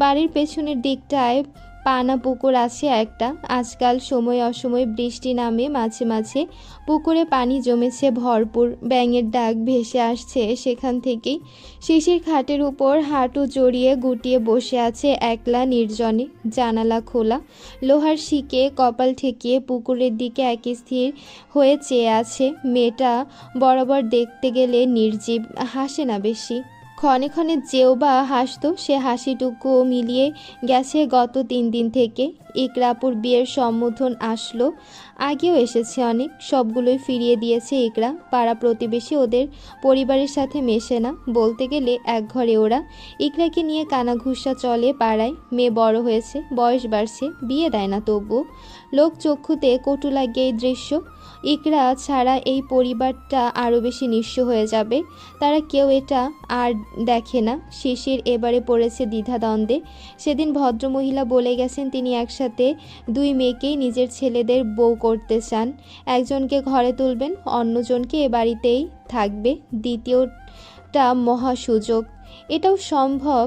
বাড়ির পেছনের দিকটায় পানা পুকুর আছে একটা। আজকাল সময় অসময় বৃষ্টি নামে মাঝে মাঝে। পুকুরে পানি জমেছে ভরপুর। ব্যাঙের ডাক ভেসে আসছে সেখান থেকেই। শিশির খাটের উপর হাঁটু জড়িয়ে গুটিয়ে বসে আছে একলা নির্জনে। জানালা খোলা, লোহার শিকে কপাল ঠেকিয়ে পুকুরের দিকে একস্থির হয়ে চেয়ে আছে। মেয়েটা বরাবর দেখতে গেলে নির্জীব, হাসে না বেশি। ক্ষণে ক্ষণে যেও বা হাসতো, সে হাসিটুকু মিলিয়ে গেছে গত 3 দিন থেকে। ইকরাপুর বিয়ের সম্বোধন আসলো, আগেও এসেছে অনেক, সবগুলোই ফিরিয়ে দিয়েছে ইকরা। পাড়া প্রতিবেশী ওদের পরিবারের সাথে মেশে না, বলতে গেলে এক ঘরে ওরা। ইকরাকে নিয়ে কানাঘুষা চলে পাড়ায়। মেয়ে বড় হয়েছে, বয়স বাড়ছে, বিয়ে দেয় না তবু। লোক চক্ষুতে কটু লাগে এই দৃশ্য। ইকরা ছাড়া এই পরিবারটা আরও বেশি নিঃস্ব হয়ে যাবে। তারা কেউ এটা আর দেখে না। শিশির এবারে পড়েছে দ্বিধাদ্বন্দ্বে। সেদিন ভদ্রমহিলা বলে গেছেন তিনি একসাথে 2 মেয়েকেই নিজের ছেলেদের বউ করতে চান। একজনকে ঘরে তুলবেন, অন্যজনকে এ বাড়িতেই থাকবে। দ্বিতীয়টা মহা সুযোগ। এটাও সম্ভব।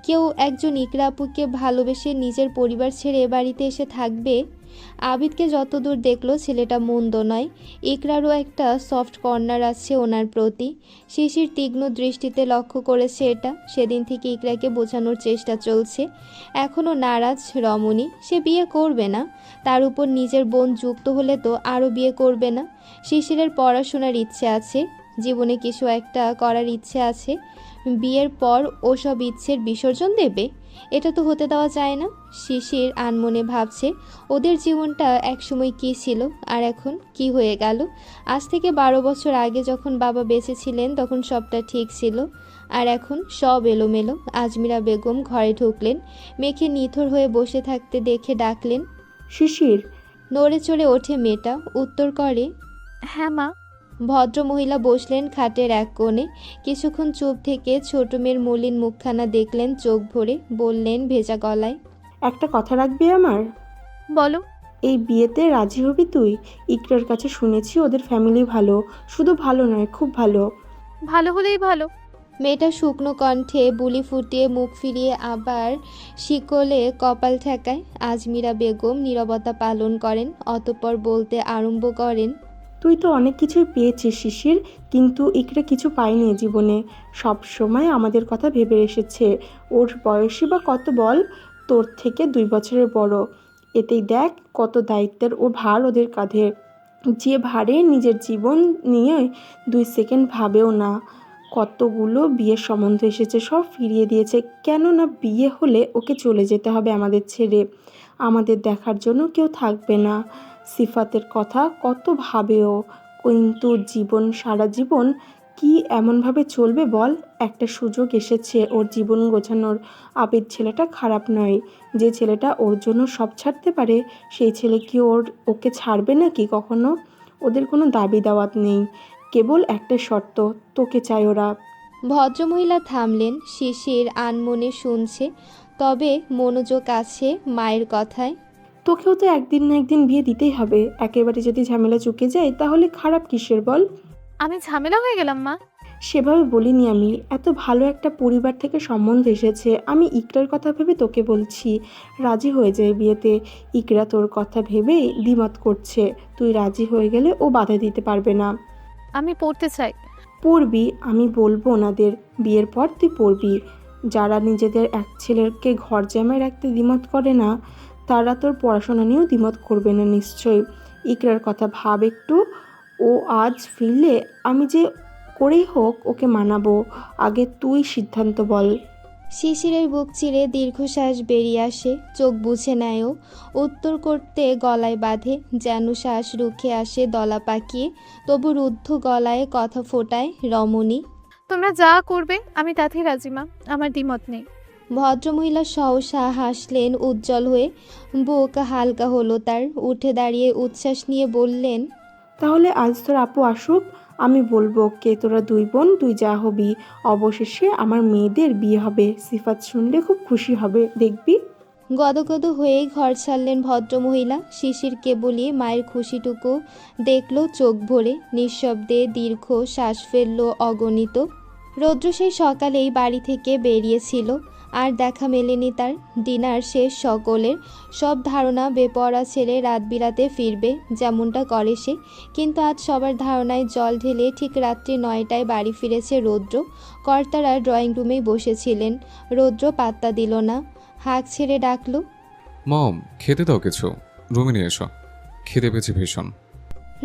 কেউ একজন ইকরা আপুকে ভালোবেসে নিজের পরিবার ছেড়ে এ বাড়িতে এসে থাকবে। আবিদকে যতদূর দেখলো ছেলেটা মন্দ নয়। ইকরারও একটা সফট কর্নার আছে ওনার প্রতি। শিশির তীক্ষ্ণ দৃষ্টিতে লক্ষ্য করেছে এটা। সেদিন থেকে ইকরাকে বোঝানোর চেষ্টা চলছে। এখনও নারাজ রমণী, সে বিয়ে করবে না। তার উপর নিজের বোন যুক্ত হলে তো আরও বিয়ে করবে না। শিশিরের পড়াশোনার ইচ্ছে আছে, জীবনে কিছু একটা করার ইচ্ছে আছে। বিয়ের পর ওসব ইচ্ছের বিসর্জন দেবে? এটা তো হতে দেওয়া যায় না। শিশির আনমনে ভাবছে ওদের জীবনটা একসময় কী ছিল আর এখন কি হয়ে গেল। আজ থেকে 12 বছর আগে যখন বাবা বেঁচে ছিলেন তখন সবটা ঠিক ছিল, আর এখন সব এলোমেলো। আজমিরা বেগম ঘরে ঢুকলেন। মেয়েকে নিথর হয়ে বসে থাকতে দেখে ডাকলেন, শিশির। নড়ে চড়ে ওঠে মেয়েটা, উত্তর করে, হ্যাঁ মা। ভদ্রমহিলা বসলেন খাটের এক কোণে। কিছুক্ষণ চুপ থেকে ছোট মেয়ের মলিন মুখখানা দেখলেন চোখ ভরে। বললেন ভেজা গলায়, একটা কথা রাখবি আমার? বলো। এই বিয়েতে রাজি হবি তুই? ইকরার কাছে শুনেছি ওদের ফ্যামিলি ভালো, শুধু ভালো নয়, খুব ভালো। ভালো হলেই ভালো। মেয়েটা শুকনো কণ্ঠে বুলি ফুটিয়ে মুখ ফিরিয়ে আবার শিকলে কপাল ঠেকায়। আজমিরা বেগম নীরবতা পালন করেন, অতঃপর বলতে আরম্ভ করেন, তুই তো অনেক কিছুই পেয়েছিস শিশির, কিন্তু ইকরা কিছু পায়নি জীবনে। সব সময় আমাদের কথা ভেবে এসেছে। ওর বয়সী বা কত বল, তোর থেকে 2 বছরের বড়। এতেই দেখ কত দায়িত্বের ও ভার ওদের কাঁধে। যে ভারে নিজের জীবন নিয়ে 2 সেকেন্ড ভাবেও না। কতগুলো বিয়ের সম্বন্ধ এসেছে, সব ফিরিয়ে দিয়েছে। কেননা বিয়ে হলে ওকে চলে যেতে হবে আমাদের ছেড়ে, আমাদের দেখার জন্য কেউ থাকবে না। সিফাতের কথা কত ভাবে ও, কিন্তু জীবন সারা জীবন কি এমনভাবে চলবে বল? একটা সুযোগ এসেছে ওর জীবন গোছানোর। আবির ছেলেটা খারাপ নয়, যে ছেলেটা ওর জন্য সব ছাড়তে পারে সেই ছেলে কি ওকে ছাড়বে নাকি কখনো? ওদের কোনো দাবি দাওয়াত নেই, কেবল একটা শর্ত, তোকে চাই ওরা। ভদ্রমহিলা থামলেন। শিশির আনমনে শুনছে, তবে মনোযোগ আছে মায়ের কথায়। তোকেও তো একদিন না একদিন বিয়ে দিতেই হবে। একেবারে যদি ঝামেলা চুকে যায় তাহলে খারাপ কিসের বল? আমি ঝামেলা হয়ে গেলাম মা? সেভাবে বলিনি আমি। এত ভালো একটা পরিবার থেকে সম্বন্ধ এসেছে, আমি ইকরার কথা ভেবে তোকে বলছি, রাজি হয়ে যায় বিয়েতে। ইকরা তোর কথা ভেবেই দ্বিমত করছে, তুই রাজি হয়ে গেলে ও বাধা দিতে পারবে না। আমি পড়তে চাই। পড়বি, আমি বলবো ওনাদের, বিয়ের পর তুই পড়বি। যারা নিজেদের এক ছেলেকে ঘর জামায় রাখতে দ্বিমত করে না, তারা তোর পড়াশোনা নিয়েও দ্বিমত করবে না নিশ্চয়ই। ইকরার কথা ভাব একটু। ও আজ ফিরলে আমি যে করেই হোক ওকে মানাবো। আগে তুই সিদ্ধান্ত বল। শিশিরের বুক চিরে দীর্ঘশ্বাস বেরিয়ে আসে, চোখ বুঝে নেয়ও। উত্তর করতে গলায় বাঁধে, যেন শ্বাস রুখে আসে দলা পাকিয়ে। তবু রুদ্ধ গলায় কথা ফোটায় রমণী। তোমরা যা করবে আমি তাতেই রাজি মা, আমার দ্বিমত নেই। ভদ্রমহিলা সহসা হাসলেন উজ্জ্বল হয়ে। বুক হালকা হলো তার। উঠে দাঁড়িয়ে উচ্ছ্বাস নিয়ে বললেন, তাহলে আজ তোর আপু আসুক, আমি বলবো ওকে, তোরা দুই বোন তুই যা হবি। অবশেষে আমার মেয়েদের বিয়ে হবে। সিফাত শুনলে খুব খুশি হবে, দেখবি। গদগদ হয়েই ঘর ছাড়লেন ভদ্রমহিলা। শিশির কেবলই মায়ের খুশিটুকু দেখল চোখ ভরে। নিঃশব্দে দীর্ঘ শ্বাস ফেলল অগণিত। রৌদ্র সেই সকালেই বাড়ি থেকে বেরিয়েছিল, আর দেখা মেলেনি তার। ডিনার শেষ সকলের। সব ধারণা বেপরোয়া ছেলে রাত বিরাতে ফিরবে, যেমনটা করে সে। কিন্তু আজ সবার ধারণায় জল ঢেলে ঠিক রাত্রি 9টায় বাড়ি ফিরেছে রৌদ্র। কর্তারা ড্রয়িং রুমেই বসেছিলেন। রৌদ্র পাত্তা দিল না, হাঁক ছেড়ে ডাকল, মম, খেতে দাও কিছু, রুমে নিয়ে এসো, খেতে পেয়েছি ভীষণ।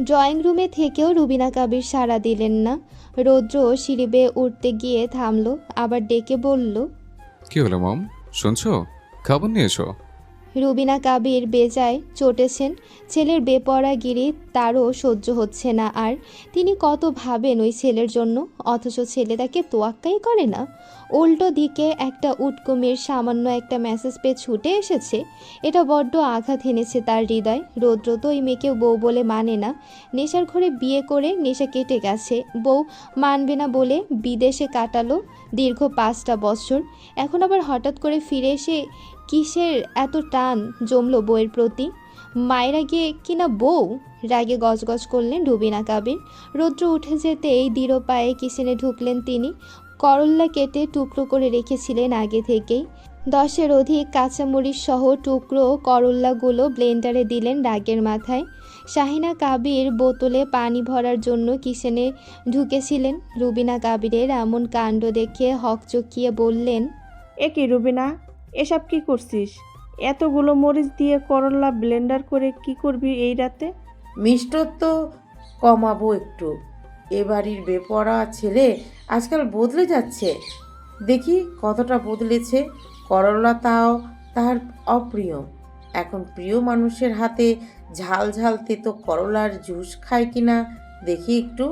ড্রয়িং রুমে থেকেও রুবিনা কাবির সাড়া দিলেন না। রৌদ্র সিঁড়ি বেয়ে উঠতে গিয়ে থামল, আবার ডেকে বলল, কি হলো মম, শুনছো? খাবার নিয়ে এসো। রুবিনা কাবির বেজায় চটেছেন। ছেলের বেপরাগিরি তারও সহ্য হচ্ছে না আর। তিনি কত ভাবেন ওই ছেলের জন্য, অথচ ছেলে তাকে তোয়াক্কাই করে না। উল্টো দিকে একটা উটকমের সামান্য একটা মেসেজ পেয়ে ছুটে এসেছে। এটা বড্ড আঘাত এনেছে তার হৃদয়। রৌদ্র তো ওই মেয়েকেও বউ বলে মানে না। নেশার ঘরে বিয়ে করে নেশা কেটে গেছে, বউ মানবে না বলে বিদেশে কাটালো দীর্ঘ 5টা বছর। এখন আবার হঠাৎ করে ফিরে এসে কিসের এত টান জমলো বউয়ের প্রতি? মায়ের আগে কিনা বউ? রাগে গজগজ করলেন রুবিনা কাবির। রৌদ্র উঠে যেতেই দৃঢ় পায়ে কিচেনে ঢুকলেন তিনি। করল্লা কেটে টুকরো করে রেখেছিলেন আগে থেকেই। 10-এর অধিক কাঁচামরিচ সহ টুকরো করল্লাগুলো ব্লেন্ডারে দিলেন রাগের মাথায়। শাহিনা কাবির বোতলে পানি ভরার জন্য কিচেনে ঢুকেছিলেন। রুবিনা কাবিরের এমন কাণ্ড দেখে হকচকিয়ে বললেন, এ কি রুবিনা, এসব কি করছিস? এতগুলো মরিচ দিয়ে করলা ব্লেন্ডার করে কি করবি এই রাতে? মিষ্টত্ব কমাবো একটু। এ বাড়ির বেপরা ছেলে আজকাল বদলে যাচ্ছে, দেখি কতটা বদলেছে। করলা তাও তার অপ্রিয়, এখন প্রিয় মানুষের হাতে ঝাল ঝাল তেতো করলার জুস খায় কিনা দেখি একটু।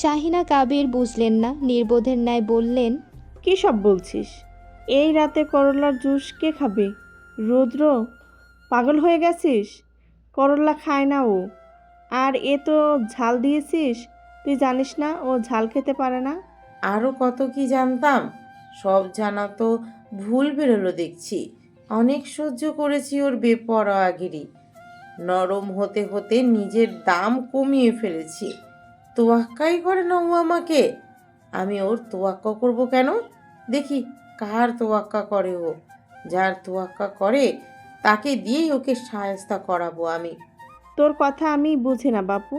শাহিনা কাবির বুঝলেন না, নির্বোধের ন্যায় বললেন, কী সব বলছিস? এই রাতে করলার জুস কে খাবে? রৌদ্র, পাগল হয়ে গেছিস? করলা খায় না ও। আর এ তো ঝাল দিয়েছিস, তুই জানিস না ও ঝাল খেতে পারে না? আরও কত কি জানতাম, সব জানা তো ভুল বেরোলো দেখছি। অনেক সহ্য করেছি ওর বেপরোয়াগিরি, নরম হতে হতে নিজের দাম কমিয়ে ফেলেছি। তোয়াক্কাই করে না ও আমাকে, আমি ওর তোয়াক্কা করব কেন? দেখি কার তোয়াক্কা করে ও। যার তোয়াক্কা করে তাকে দিয়েই ওকে শায়েস্তা করাবো আমি। তোর কথা আমি বুঝি না বাপু।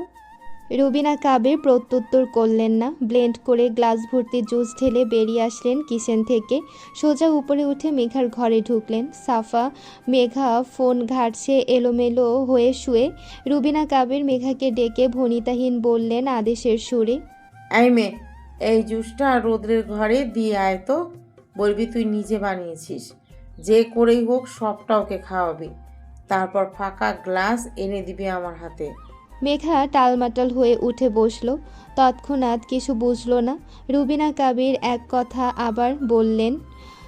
রুবিনা কাবির প্রত্যুত্তর করলেন না। ব্লেন্ড করে গ্লাস ভর্তি জুস ঢেলে বেরিয়ে আসলেন কিচেন থেকে। সোজা উপরে উঠে মেঘার ঘরে ঢুকলেন। সাফা মেঘা ফোন ঘাটছে এলোমেলো হয়ে শুয়ে। রুবিনা কাবির মেঘাকে ডেকে ভনিতাহীন বললেন আদেশের সুরে, এই মেয়ে, এই জুসটা রোদ্রের ঘরে দিয়ে আয় তো, বলবি তুই নিজে বানিয়েছিস। যে করেই হোক সবটা ওকে খাওয়াবি, তারপর ফাঁকা গ্লাস এনে দিবি আমার হাতে। মেঘা টালমাটাল হয়ে উঠে বসলো। তৎক্ষণাৎ কিছু বুঝলো না। রুবিনা কাবির এক কথা আবার বললেন।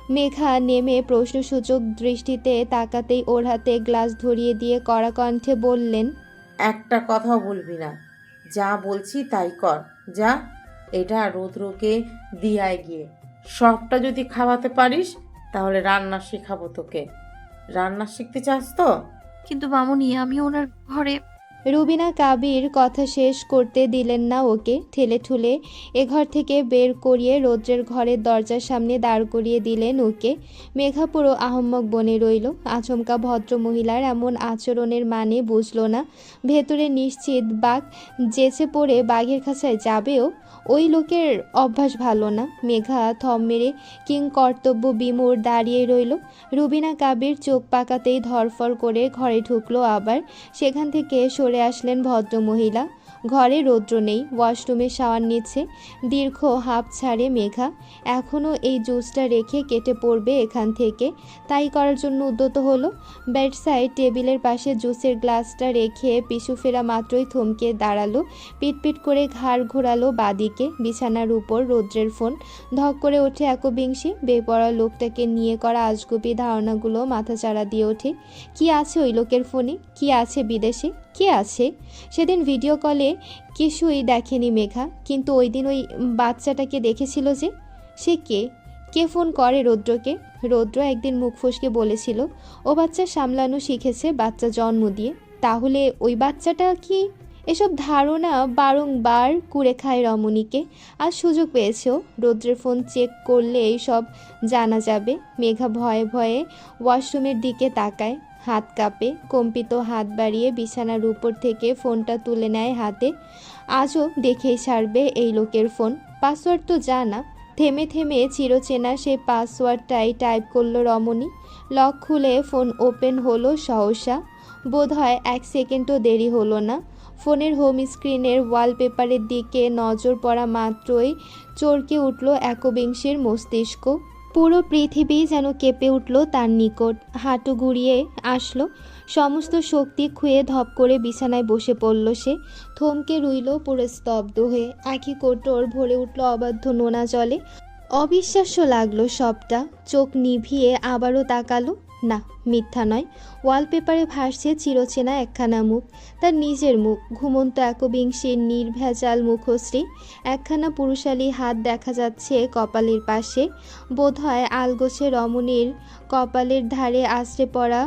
মেঘা নেমে প্রশ্নসূচক দৃষ্টিতে তাকাতেই ওর হাতে গ্লাস ধরিয়ে দিয়ে কড়া কণ্ঠে বললেন, একটা কথাও বলবি না, যা বলছি তাই কর। যা, এটা রৌদ্রকে দিয়ায় গিয়ে। সবটা যদি খাওয়াতে পারিস তাহলে রান্না শেখাবো তোকে। রান্না শিখতে চাস তো? কিন্তু মামুনি, আমি ওনার ঘরে। রুবিনা কাবির কথা শেষ করতে দিলেন না ওকে। ঠেলে ঠুলে এ ঘর থেকে বের করিয়ে রৌদ্রের ঘরের দরজার সামনে দাঁড় করিয়ে দিলেন ওকে। মেঘা পুরো আহম্মক বনে রইল। আচমকা ভদ্র মহিলার এমন আচরণের মানে বুঝল না। ভেতরে নিশ্চিত বাঘ যেচে পড়ে বাঘের খাঁচায় যাবেও। ওই লোকের অভ্যাস ভালো না। মেঘা থম মেরে কিং কর্তব্য বিমূঢ় দাঁড়িয়ে রইল। রুবিনা কাবির চোখ পাকাতেই ধরফর করে ঘরে ঢুকলো আবার। সেখান থেকে সরে আসলেন ভদ্রমহিলা। ঘরে রৌদ্র নেই, ওয়াশরুমে শাওয়ার নিচ্ছে। দীর্ঘ হাঁপ ছাড়ে মেঘা। এখনও এই জুসটা রেখে কেটে পড়বে এখান থেকে, তাই করার জন্য উদ্যত হলো। বেডসাইড টেবিলের পাশে জুসের গ্লাসটা রেখে পিছু ফেরা মাত্রই থমকে দাঁড়ালো। পিটপিট করে ঘাড় ঘোরালো বাদিকে। বিছানার উপর রৌদ্রের ফোন। ধক করে ওঠে একবিংশী। বেপরোয়া লোকটাকে নিয়ে করা আজগুবি ধারণাগুলো মাথাচাড়া দিয়ে ওঠে। কি আছে ওই লোকের ফোনে? কি আছে বিদেশে? কে আছে? সেদিন ভিডিও কলে কিছুই দেখেনি মেঘা, কিন্তু ওই দিন ওই বাচ্চাটাকে দেখেছিল যে। সে কে? কে ফোন করে রৌদ্রকে? রৌদ্র একদিন মুখ ফসকে বলেছিল ও বাচ্চা সামলানো শিখেছে বাচ্চা জন্ম দিয়ে। তাহলে ওই বাচ্চাটা কি? এসব ধারণা বারংবার কুড়ে খায় রমণীকে। আজ সুযোগ পেয়েছে। রৌদ্রের ফোন চেক করলে সব জানা যাবে। মেঘা ভয়ে ভয়ে ওয়াশরুমের দিকে তাকায়। হাত কাঁপে। কম্পিত হাত বাড়িয়ে বিছানার উপর থেকে ফোনটা তুলে নেয় হাতে। আজও দেখেই ছাড়বে এই লোকের ফোন। পাসওয়ার্ড তো জানা। থেমে থেমে চিরচেনা সেই পাসওয়ার্ডটাই টাইপ করলো রমণী। লক খুলে ফোন ওপেন হলো সহসা। বোধহয় 1 সেকেন্ডও দেরি হলো না। ফোনের হোম স্ক্রিনের ওয়ালপেপারের দিকে নজর পড়া মাত্রই চরকে উঠল একবিংশীর মস্তিষ্ক। পুরো পৃথিবী যেন কেঁপে উঠল তার নিকট। হাঁটু ঘুরিয়ে আসলো। সমস্ত শক্তি খুয়ে ধপ করে বিছানায় বসে পড়ল সে। থমকে রইল পুরো স্তব্ধ হয়ে। আঁখি কোটর ভরে উঠল অবাধ্য নোনা জলে। অবিশ্বাস্য লাগলো সবটা। চোখ নিভিয়ে আবারও তাকালো। না, মিথ্যা নয়। ওয়ালপেপারে ভাসছে চিরচেনা একখানা মুখ। তার নিজের মুখ। ঘুমন্ত একবিংশীর নির্ভেজাল মুখশ্রী। একখানা পুরুষালী হাত দেখা যাচ্ছে কপালের পাশে। বোধহয় আলগোছে রমণীর কপালের ধারে আশ্রে পড়া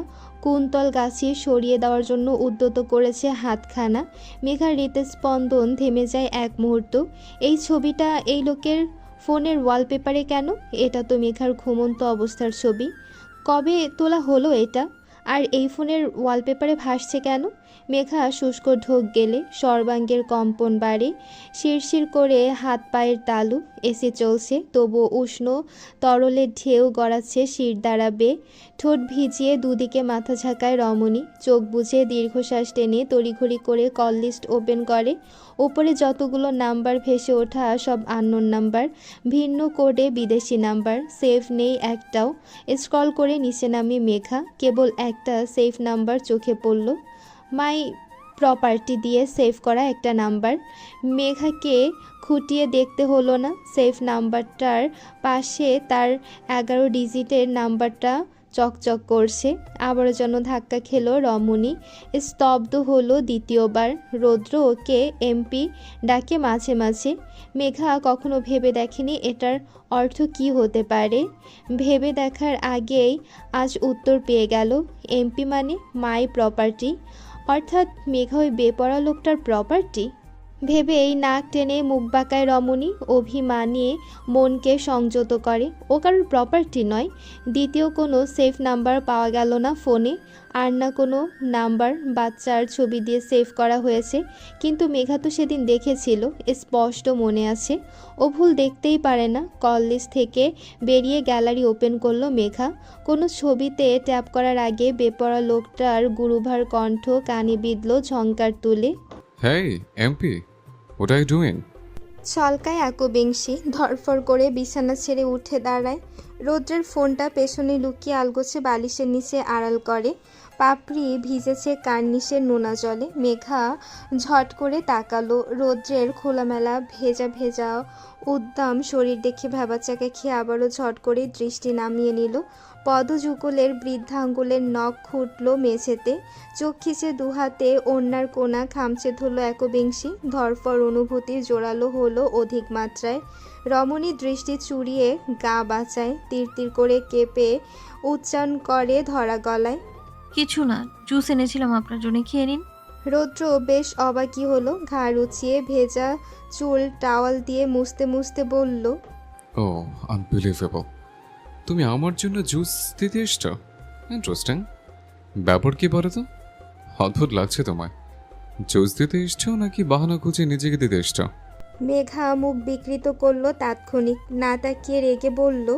কুন্তল গাছি সরিয়ে দেওয়ার জন্য উদ্যত করেছে হাতখানা। মেঘার হৃদস্পন্দন থেমে যায় এক মুহূর্ত। এই ছবিটা এই লোকের ফোনের ওয়ালপেপারে কেন? এটা তো মেঘার ঘুমন্ত অবস্থার ছবি। কবে তোলা হলো এটা? আর এই ফোনের ওয়ালপেপারে ভাসছে কেন? মেঘা শুষ্ক ঢোক গেলে সর্বাঙ্গের কম্পন বাড়ে। শিরশির করে হাত পায়ের তালু। এসে চলছে, তবুও উষ্ণ তরলের ঢেউ গড়াচ্ছে শির দাঁড়াবে। ঠোঁট ভিজিয়ে দুদিকে মাথা ঝাঁকায় রমণী। চোখ বুজে দীর্ঘশ্বাস টেনে তড়িঘড়ি করে কল লিস্ট ওপেন করে। ওপরে যতগুলো নাম্বার ভেসে ওঠা সব আননোন নাম্বার। ভিন্ন কোডে বিদেশি নাম্বার। সেভ নেই একটাও। স্ক্রল করে নিচে নামে মেঘা। কেবল একটা সেফ নাম্বার চোখে পড়ল। মাই প্রপার্টি দিয়ে সেভ করা একটা নাম্বার। মেঘাকে খুঁটিয়ে দেখতে হলো না। সেভ নাম্বারটার পাশে তার 11 ডিজিটের নাম্বারটা চকচক করছে। আবারও যেন ধাক্কা খেলো রমণী। স্তব্ধ হলো দ্বিতীয়বার। রৌদ্র ওকে এমপি ডাকে মাঝে মাঝে। মেঘা কখনো ভেবে দেখেনি এটার অর্থ কী হতে পারে। ভেবে দেখার আগেই আজ উত্তর পেয়ে গেল। এমপি মানে মাই প্রপার্টি। অর্থাৎ মেঘা ওই বেপরা লোকটার প্রপার্টি। ভেবেই নাক টেনে মুখ বাঁকায় রমণী। অভিমানে মনকে সংযত করে। ও কারোর প্রপার্টি নয়। দ্বিতীয় কোনো সেফ নাম্বার পাওয়া গেল না ফোনে। আর না কোনো নাম্বার বাচ্চার ছবি দিয়ে সেভ করা হয়েছে। কিন্তু মেঘা তো সেদিন দেখেছিল, স্পষ্ট মনে আছে। ও ভুল দেখতেই পারে না। কল লিস্ট থেকে বেরিয়ে গ্যালারি ওপেন করলো মেঘা। কোনো ছবিতে ট্যাপ করার আগে বেপরা লোকটার গুরুভার কণ্ঠ কানে বিঁধল ঝংকার তুলে। Hey, MP, what are you doing? ছলকায় একবিংশী ধরফর করে বিছানা ছেড়ে উঠে দাঁড়ায়। রৌদ্রের ফোনটা পেছনে লুকিয়ে আলগোছে বালিশের নিচে আড়াল করে। পাপড়ি ভিজেছে কার্নিশের নোনা জলে। মেঘা ঝট করে তাকালো। রৌদ্রের খোলামেলা ভেজা ভেজা উদ্দাম শরীর দেখে ভ্যাবাচাকা খেয়ে আবারও ঝট করে দৃষ্টি নামিয়ে নিল। পদযুগলের বৃদ্ধাঙ্গুলের নখ খুঁটল মেঝেতে। চোখ খিচে দুহাতে ওড়নার কোনা খামচে ধরল একবিংশী। ধরফর অনুভূতি জোরালো হলো অধিক মাত্রায়। রমণী দৃষ্টি চুড়িয়ে গা বাঁচায়। তীর তীর করে কেঁপে উচ্চারণ করে ধরা গলায়, কিছু না, জুস এনেছিলাম আপনার জন্য, খেয়ে নিন। রৌদ্র বেশ অবাকই হলো। ঘাড় উঁচিয়ে ভেজা চুল টাওয়াল দিয়ে মুছতে মুছতে বলল, ও আনবিলিভেবল, তুমি আমার জন্য জুস দিতে এসছো? ইন্টারেস্টিং। ব্যাপার কি বলো তো? অদ্ভুত লাগছে তোমায়। জুস দিতে এসছো নাকি বাহানা খুঁজে নিজেকে দিতে এসছো? মেঘা মুখ বিকৃত করলো তাৎক্ষণিক। না তাকিয়ে রেগে বলল,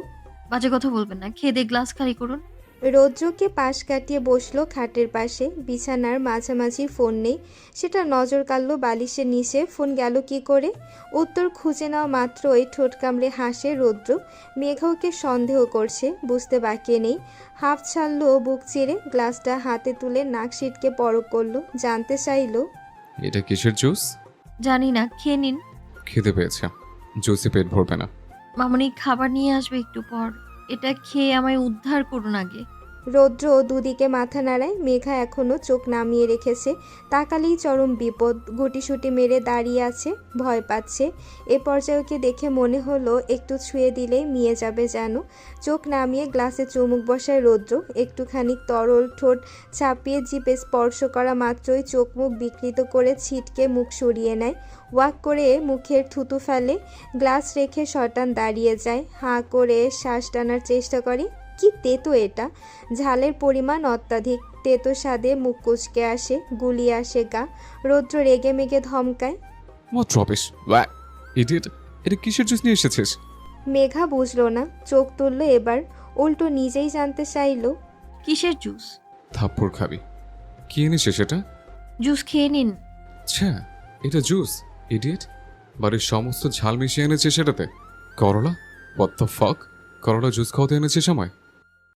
বাজে কথা বলবেন না, খেয়ে দিয়ে গ্লাস খালি করুন। রৌদ্রকে পাশ কাটিয়ে বসলো খাটের পাশে। বিছানার মাঝামাঝি ফোন নেই। সেটা নজর কাড়ল বালিশের নিচে। ফোন গেল কি করে? উত্তর খুঁজে নেওয়া মাত্রই ঠোঁট কামড়ে হাসে রৌদ্র। মেঘাওকে সন্দেহ করছে, বুঝতে বাকি নেই। হাফ ছাড়ল বুক চিরে। গ্লাসটা হাতে তুলে নাক সিটকে পরক করলো। জানতে চাইলো, এটা কিসের জুস? জানি না, খেয়ে নিন। খেতে পেয়েছে, জুসে পেট ভরবে না। মামুনি খাবার নিয়ে আসবে একটু পর, এটা খেয়ে আমায় উদ্ধার করুন আগে। রৌদ্র দুদিকে মাথা নাড়ায়। মেঘা এখনো চোখ নামিয়ে রেখেছে। তাকালেই চরম বিপদ। গুটিসুটি মেরে দাঁড়িয়ে আছে, ভয় পাচ্ছে। এ পর্যায়ে ওকে দেখে মনে হলো একটু ছুঁয়ে দিলেই মিয়ে যাবে যেন। চোখ নামিয়ে গ্লাসে চুমুক বসায় রৌদ্র। একটুখানি তরল ঠোঁট চাপিয়ে জিভে স্পর্শ করা মাত্রই চোখ মুখ বিকৃত করে ছিটকে মুখ সরিয়ে নেয়। ওয়াক করে মুখের থুতু ফেলে। গ্লাস রেখে শটান দাঁড়িয়ে যায়। হাঁ করে শ্বাস টানার চেষ্টা করে। কি তেতো এটা! ঝালের পরিমাণ অত্যাধিক। তেতো স্বাদে মুখ কুচকে আসে, গুলিয়ে আসে গা। রৌদ্র রেগে মেগে ধমকায়, হোয়াট রবিশ, ওয়াক ইডিয়েট, এটা কিসের জুস নিয়ে এসেছিস? মেঘা বুঝলো না, চোখ তুললো এবার। উল্টো নিজেই জানতে চাইলো, কিসের জুস? থাপ্পড় খাবি। কি এনেছে সেটা? জুস খেয়ে নিন। আচ্ছা, এটা জুস? ইডিয়েট, বাড়ির সমস্ত ঝাল মিশিয়ে এনেছে সেটাতে। করলা? What the fuck? করলা জুস খাওয়াতে এনেছিস আমায়?